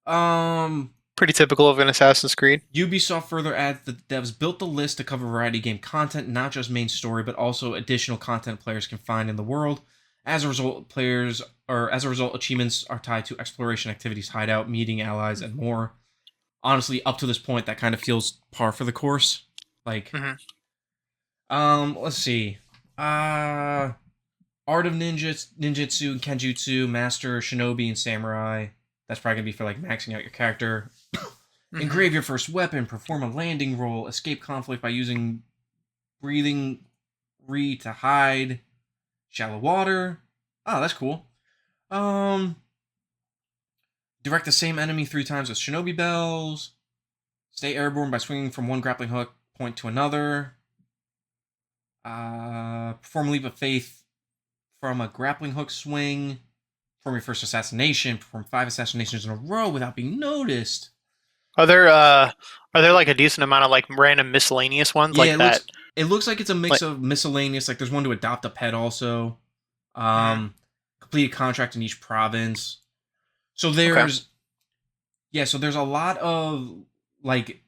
Pretty typical of an Assassin's Creed. Ubisoft further adds that the devs built the list to cover variety game content, not just main story, but also additional content players can find in the world. As a result, achievements are tied to exploration activities, hideout, meeting allies, and more. Honestly, up to this point, that kind of feels par for the course. Like, let's see. Art of Ninjutsu and Kenjutsu, Master, Shinobi, and Samurai. That's probably gonna be for like maxing out your character. Engrave your first weapon, perform a landing roll, escape conflict by using breathing to hide, shallow water. Oh, that's cool. Direct the same enemy 3 times with Shinobi Bells. Stay airborne by swinging from one grappling hook point to another. Perform a leap of faith from a grappling hook swing. Perform your first assassination. Perform 5 assassinations in a row without being noticed. Are there like a decent amount of like random miscellaneous ones like that? It looks like it's a mix of miscellaneous. Like there's one to adopt a pet also. Complete a contract in each province. So there's so there's a lot of like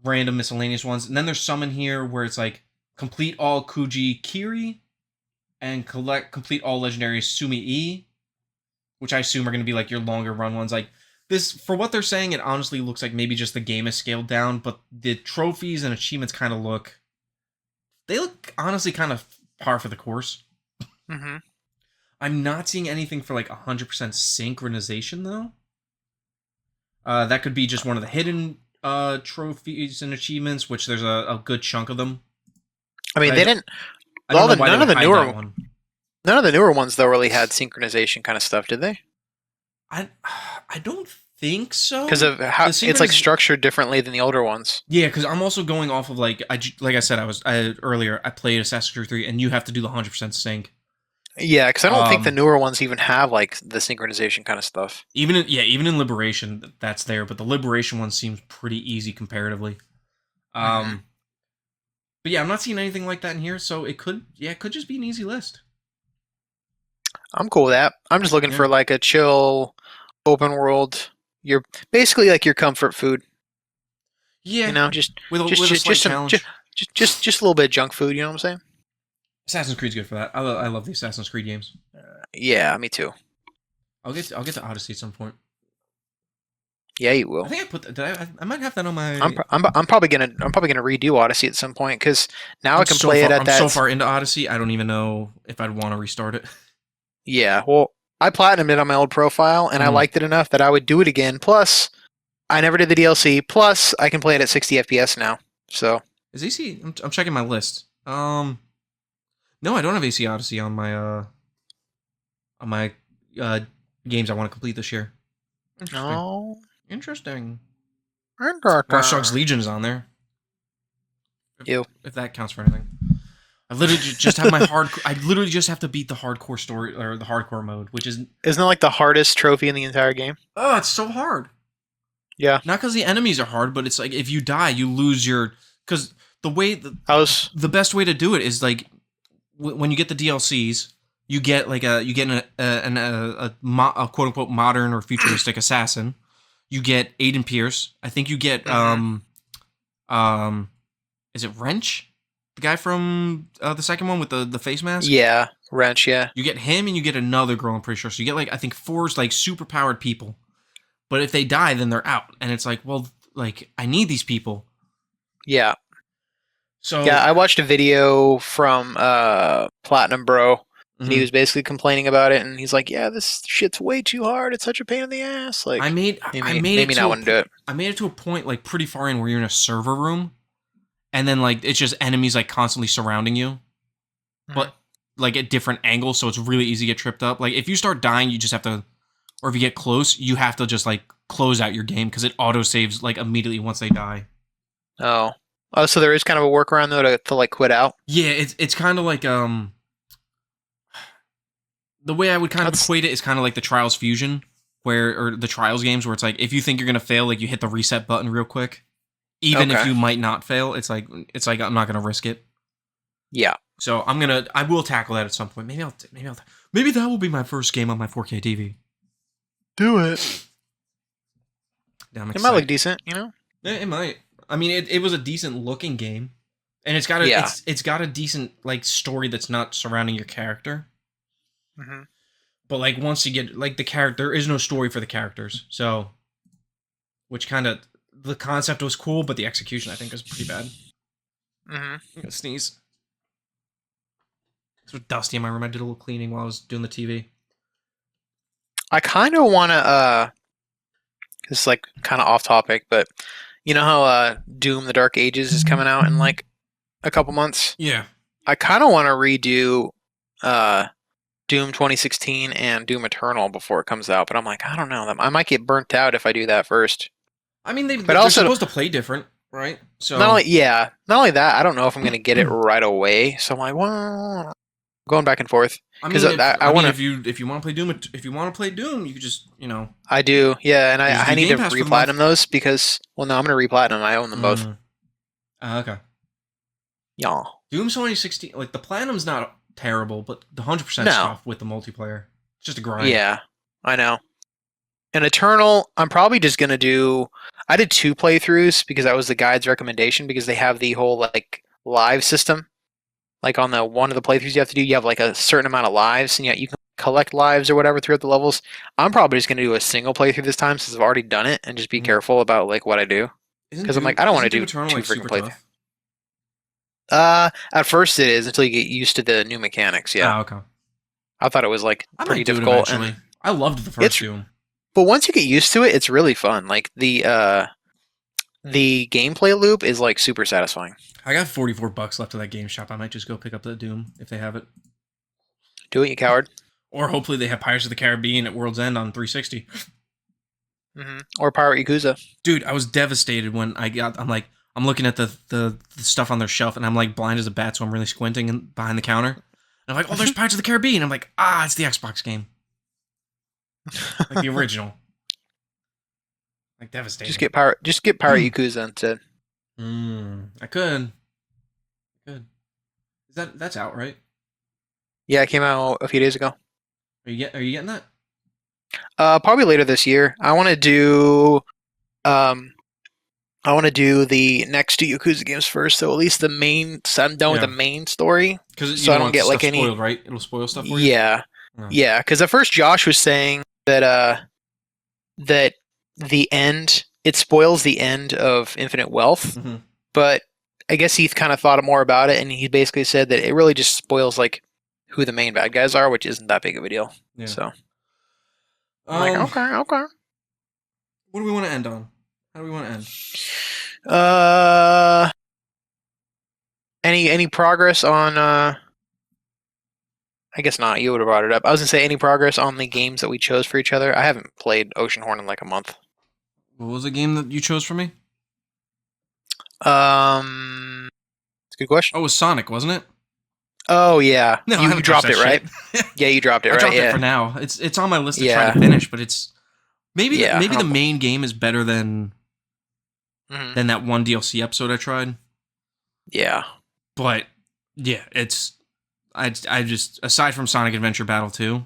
random miscellaneous ones, and then there's some in here where it's like complete all Kuji Kiri and complete all legendary Sumi-E, which I assume are going to be like your longer run ones. Like this, for what they're saying, it honestly looks like maybe just the game is scaled down, but the trophies and achievements kind of look honestly kind of par for the course. I'm not seeing anything for like 100% synchronization though. That could be just one of the hidden trophies and achievements, which there's a good chunk of them. I mean, none of the newer ones though really had synchronization kind of stuff, did they? I don't think so, because of how it's like structured differently than the older ones. Yeah, because I'm also going off of like I said earlier I played Assassin's Creed 3, and you have to do the 100% sync. Yeah, because I don't think the newer ones even have like the synchronization kind of stuff. Even in Liberation, that's there, but the Liberation one seems pretty easy comparatively. But yeah, I'm not seeing anything like that in here, so it could just be an easy list. I'm cool with that. I'm just looking for like a chill, open world. You're basically like your comfort food. Yeah, You know, just with a just slight just some challenge. just a little bit of junk food. You know what I'm saying? Assassin's Creed's good for that. I love the Assassin's Creed games. Yeah, me too. I'll get to Odyssey at some point. Yeah, you I will. think I put that. I might have that on my. I'm probably gonna redo Odyssey at some point because now I can play it at I'm so that. far into Odyssey. I don't even know if I'd want to restart it. Yeah, well, I platinumed it on my old profile, and I Mm. liked it enough that I would do it again. Plus, I never did the DLC. Plus, I can play it at 60 FPS now. So Is AC? I'm checking my list. No, I don't have AC Odyssey on my uh games I want to complete this year. Interesting. no, Interesting. interesting. Watch Dogs Legion is on there. Ew. If that counts for anything. I literally just have my hard. I literally just have to beat the hardcore story or the hardcore mode, which is Isn't it like the hardest trophy in the entire game? it's so hard. Yeah, Not because the enemies are hard, but it's like if you die, you lose your. Because the way I was. the best way to do it is like when you get the DLCs, you get like a quote unquote modern or futuristic assassin. You get Aiden Pierce. I think you get is it Wrench, the guy from the second one with the face mask? Yeah, Wrench. Yeah, You get him and you get another girl. I'm pretty sure. So you get like I think 4 like super powered people. But if they die, then they're out, and it's like, well, like I need these people. yeah, So yeah. I watched a video from Platinum Bro, and he Mhm. was basically complaining about it, and he's like, "Yeah, this shit's way too hard. It's such a pain in the ass." Like, I made maybe it not to want to do it. I made it to a point like pretty far in where you're in a server room, and then like it's just enemies like constantly surrounding you, but like at different angles, so it's really easy to get tripped up. Like if you start dying, you just have to, or if you get close, you have to just like close out your game because it auto saves like immediately once they die. Oh, oh, so there is kind of a workaround though to like quit out. Yeah, it's kind of like the way I would kind of That's- equate it is kind of like the Trials Fusion, or the Trials games, where it's like if you think you're gonna fail, like you hit the reset button real quick, even if Okay. you might not fail. It's like I'm not gonna risk it. Yeah. So I will tackle that at some point. Maybe that will be my first game on my 4K TV. Do it. Yeah, I'm It might look excited. decent, you know? It might. I mean, it was a decent looking game, and it's got Yeah. it's got a decent like story that's not surrounding your character. Mm-hmm. But like once you get like the character, there is no story for the characters. So, which kind of the concept was cool, but the execution I think was pretty bad. Mm-hmm. I'm gonna sneeze. It's dusty in my room. I did a little cleaning while I was doing the TV. I kind of want to, this is like kind of off topic, but you know how Doom the Dark Ages is coming out in like a couple months? Yeah. I kind of want to redo Doom 2016 and Doom Eternal before it comes out, but I'm like, I don't know. I might get burnt out if I do that first. I mean, But they're also- supposed to play different, right? So Not only that, I don't know if I'm going to get it right away. So I'm like, well, going back and forth. I mean, 'cause I wanna- if you want to play Doom, if you want to play Doom, you could just I do, yeah, and Just do I need to Game Pass for the replatinum those because, well, no, I'm going to replatinum. I own them both. Mm. Okay. Yeah. Doom 2016, like the platinum's not terrible, but the 100% No. stuff with the multiplayer, it's just a grind. Yeah, I know. And Eternal, I'm probably just gonna do. I did 2 playthroughs because that was the guide's recommendation because they have the whole like live system. Like on the one of the playthroughs you have to do, you have like a certain amount of lives, and yet you can collect lives or whatever throughout the levels. I'm probably just gonna do a single playthrough this time since I've already done it, and just be Mhm. careful about like what I do. Isn't 'Cause I'm Doom- like, I don't isn't wanna Doom do Eternal, 2 like, freaking super playthroughs. tough? At first it is until you get used to the new mechanics. Yeah, Oh, okay. I thought it was like I pretty might do it difficult. eventually. And I loved the first It's- Doom. but once you get used to it, it's really fun. Like the gameplay loop is like super satisfying. I got $44 left of that game shop. I might just go pick up the Doom if they have it. Do it, you coward. Or hopefully they have Pirates of the Caribbean at World's End on 360. Or Pirate Yakuza. Dude, I was devastated when I'm looking at the stuff on their shelf and I'm like blind as a bat, so I'm really squinting behind the counter. And I'm like, oh, there's Pirates of the Caribbean. I'm like, it's the Xbox game. Like the original. Like devastating. Just get Pirate Yakuza instead. I could. That's out, right? Yeah, it came out a few days ago. Are you getting that? Probably later this year. I want to do I want to do the next 2 Yakuza games first, so at least the main. So I'm done with the main story, Because so I don't get like any spoiled, right? It'll spoil stuff for you. Yeah, yeah. Because at first Josh was saying that that the end it spoils the end of Infinite Wealth, but I guess he kind of thought more about it, and he basically said that it really just spoils like who the main bad guys are, which isn't that big of a deal. Yeah. So I'm like, okay. What do we want to end on? How do we want to end? Any progress on I guess not. You would have brought it up. I was gonna say any progress on the games that we chose for each other. I haven't played Oceanhorn in like a month. What was the game that you chose for me? It's a good question. Oh, it was Sonic, wasn't it? Oh yeah. No, you dropped it, right? Yeah, you dropped it, right? I dropped it for now. It's on my list to try to finish, but it's maybe the main game is better than that one DLC episode I tried. Yeah. But yeah, I just aside from Sonic Adventure Battle 2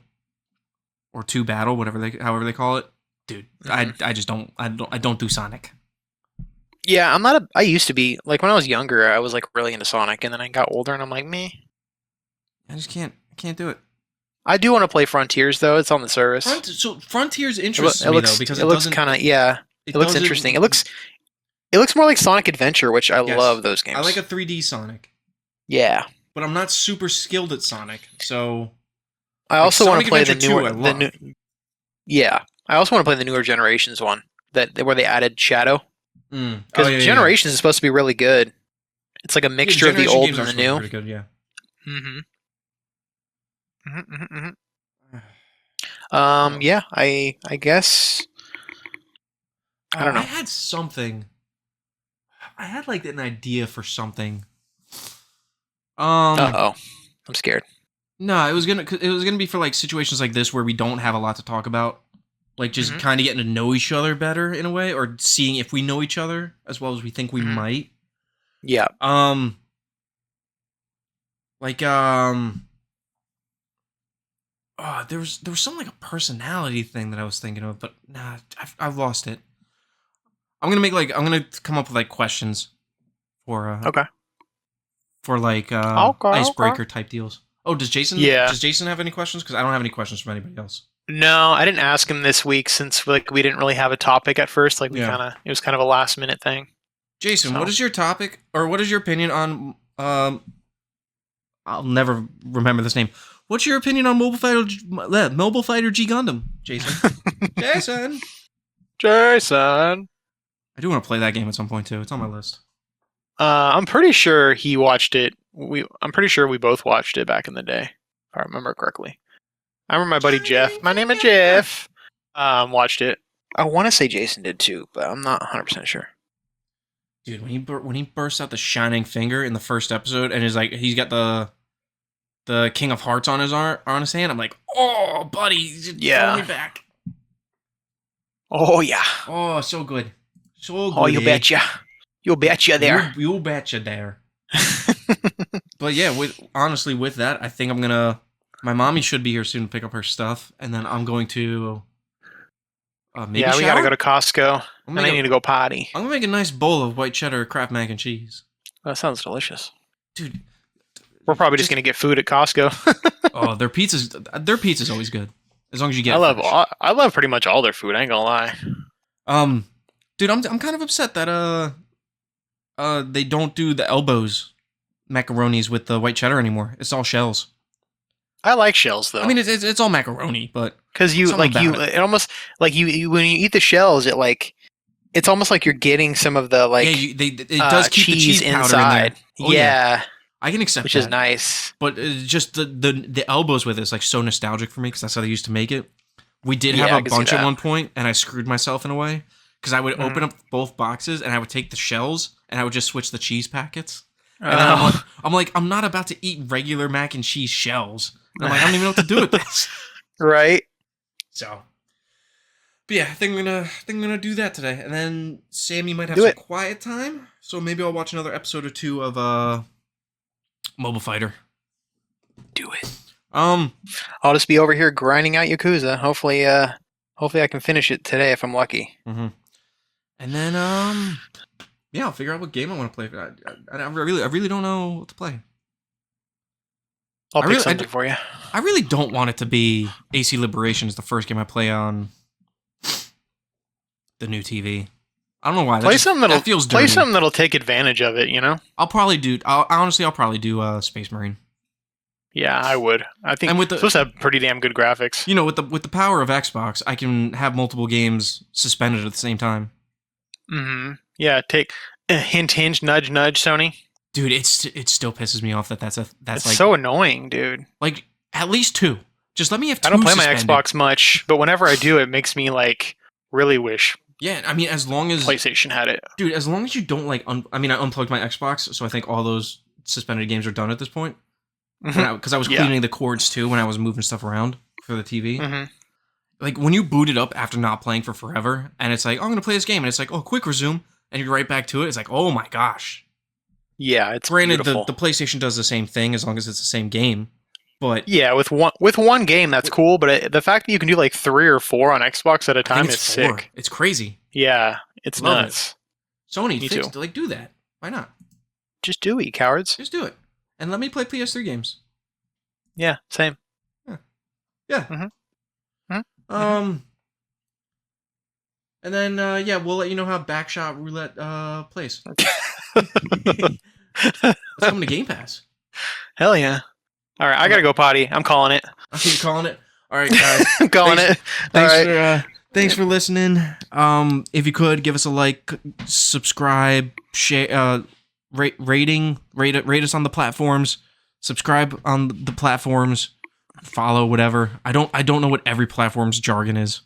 or 2 Battle, however they call it, dude, I don't do Sonic. Yeah, I used to be like when I was younger, I was like really into Sonic, and then I got older, and I'm like, meh. I just can't do it. I do want to play Frontiers though. It's on the service. Frontiers interests me though because it looks kind of It looks interesting. It looks more like Sonic Adventure, which I love those games. I like a 3D Sonic. Yeah, but I'm not super skilled at Sonic, so I also want to play the newer. Yeah, I also want to play the newer Generations one where they added Shadow. Because Generations is supposed to be really good. It's like a mixture of the old and the new. Pretty good, yeah. Yeah, I guess. I don't know. I had something. I had like an idea for something. I'm scared. No, it was gonna be for like situations like this where we don't have a lot to talk about. Like just kind of getting to know each other better in a way, or seeing if we know each other as well as we think we might. Yeah. There was some like a personality thing that I was thinking of, but nah, I've lost it. I'm gonna come up with like questions for icebreaker type deals. Oh, does Jason have any questions? Because I don't have any questions from anybody else. No, I didn't ask him this week since like we didn't really have a topic at first. Like it was kind of a last minute thing. Jason, what is your topic, or what is your opinion on I'll never remember this name. What's your opinion on Mobile Fighter G Gundam, Jason? Jason. I do want to play that game at some point too. It's on my list. I'm pretty sure he watched it. I'm pretty sure we both watched it back in the day, if I remember correctly. I remember my buddy Jeff. My name is Jeff. Watched it. I want to say Jason did too, but I'm not 100% sure. Dude, when he bursts out the shining finger in the first episode, and he's got the King of Hearts on his hand, I'm like, oh, buddy, throw me back. Oh yeah. Oh, so good, so good. Oh, you betcha. You betcha there. You betcha there. But yeah, with that, I think I'm gonna. My mommy should be here soon to pick up her stuff, and then I'm going to. We gotta go to Costco, and I need to go potty. I'm gonna make a nice bowl of white cheddar Kraft mac and cheese. That sounds delicious, dude. We're probably just gonna get food at Costco. Oh, their pizza's always good, as long as you get. I love pretty much all their food. I ain't gonna lie. Dude, I'm kind of upset that they don't do the Elbows macaronis with the white cheddar anymore. It's all shells. I like shells though. I mean, it's all macaroni, but because it almost like you when you eat the shells, it's almost like you're getting some of the it does keep the cheese powder inside. In there. Yeah, I can accept which that. is nice. But just the Elbows with it is like so nostalgic for me because that's how they used to make it. We did have a bunch at one point, and I screwed myself in a way because I would open up both boxes and I would take the shells and I would just switch the cheese packets. And then I'm not about to eat regular mac and cheese shells. And I'm like, I don't even know what to do with this. Right. So, but yeah, I think I'm gonna do that today, and then Sammy might have some quiet time, so maybe I'll watch another episode or 2 of Mobile Fighter. Do it. I'll just be over here grinding out Yakuza. Hopefully I can finish it today if I'm lucky. Mm-hmm. And then Yeah, I'll figure out what game I want to play. I really don't know what to play. I'll pick something for you. I really don't want it to be AC Liberation is the first game I play on the new TV. I don't know why. That feels dirty. Play something that'll take advantage of it. You know. I'll probably do Space Marine. Yeah, I would. I think it's supposed to have pretty damn good graphics. You know, with the power of Xbox, I can have multiple games suspended at the same time. Mm-hmm. Yeah. Take a hint, nudge, Sony. Dude, it still pisses me off that's like so annoying, dude. Like at least 2. Just let me have 2. I don't play my Xbox much, but whenever I do, it makes me like really wish. Yeah, I mean, as long as PlayStation had it, dude. As long as you don't like, I unplugged my Xbox, so I think all those suspended games are done at this point. Because I was cleaning the cords too when I was moving stuff around for the TV. Mm-hmm. Like when you boot it up after not playing for forever, and it's like, oh, I'm gonna play this game, and it's like, oh, quick resume, and you're right back to it. It's like, oh my gosh. Yeah, it's granted beautiful. the PlayStation does the same thing as long as it's the same game, but yeah, with one game that's cool. But the fact that you can do like 3 or 4 on Xbox at a time is sick. It's crazy. Yeah, it's nuts. Sony, do that. Why not? Just do it, you cowards. Just do it, and let me play PS3 games. Yeah, same. Yeah. Mm-hmm. Mm-hmm. And then we'll let you know how Backshot Roulette plays. It's coming to Game Pass. Hell yeah. All right, I gotta go potty. I'm calling it. You calling it? All right, guys. I'm calling it. Thanks for listening. If you could give us a like, subscribe, share, rate us on the platforms. Subscribe on the platforms. Follow whatever. I don't know what every platform's jargon is.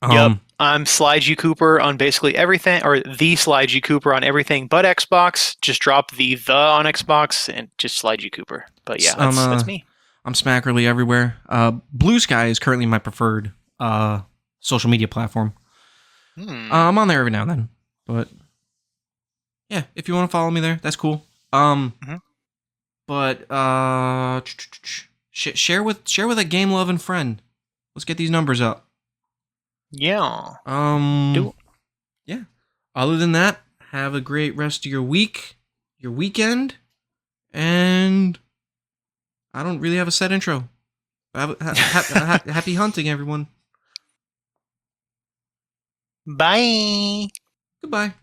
Yep. I'm Sly G Cooper on basically everything, or the Sly G Cooper on everything but Xbox. Just drop the on Xbox and just Sly G Cooper. But yeah, that's me. I'm Smackerly everywhere. Blue Sky is currently my preferred social media platform. I'm on there every now and then, but yeah, if you want to follow me there, that's cool. But share with a game loving friend. Let's get these numbers up. Yeah. Yeah. Other than that, have a great rest of your week, your weekend, and I don't really have a set intro. Happy hunting, everyone. Bye. Goodbye.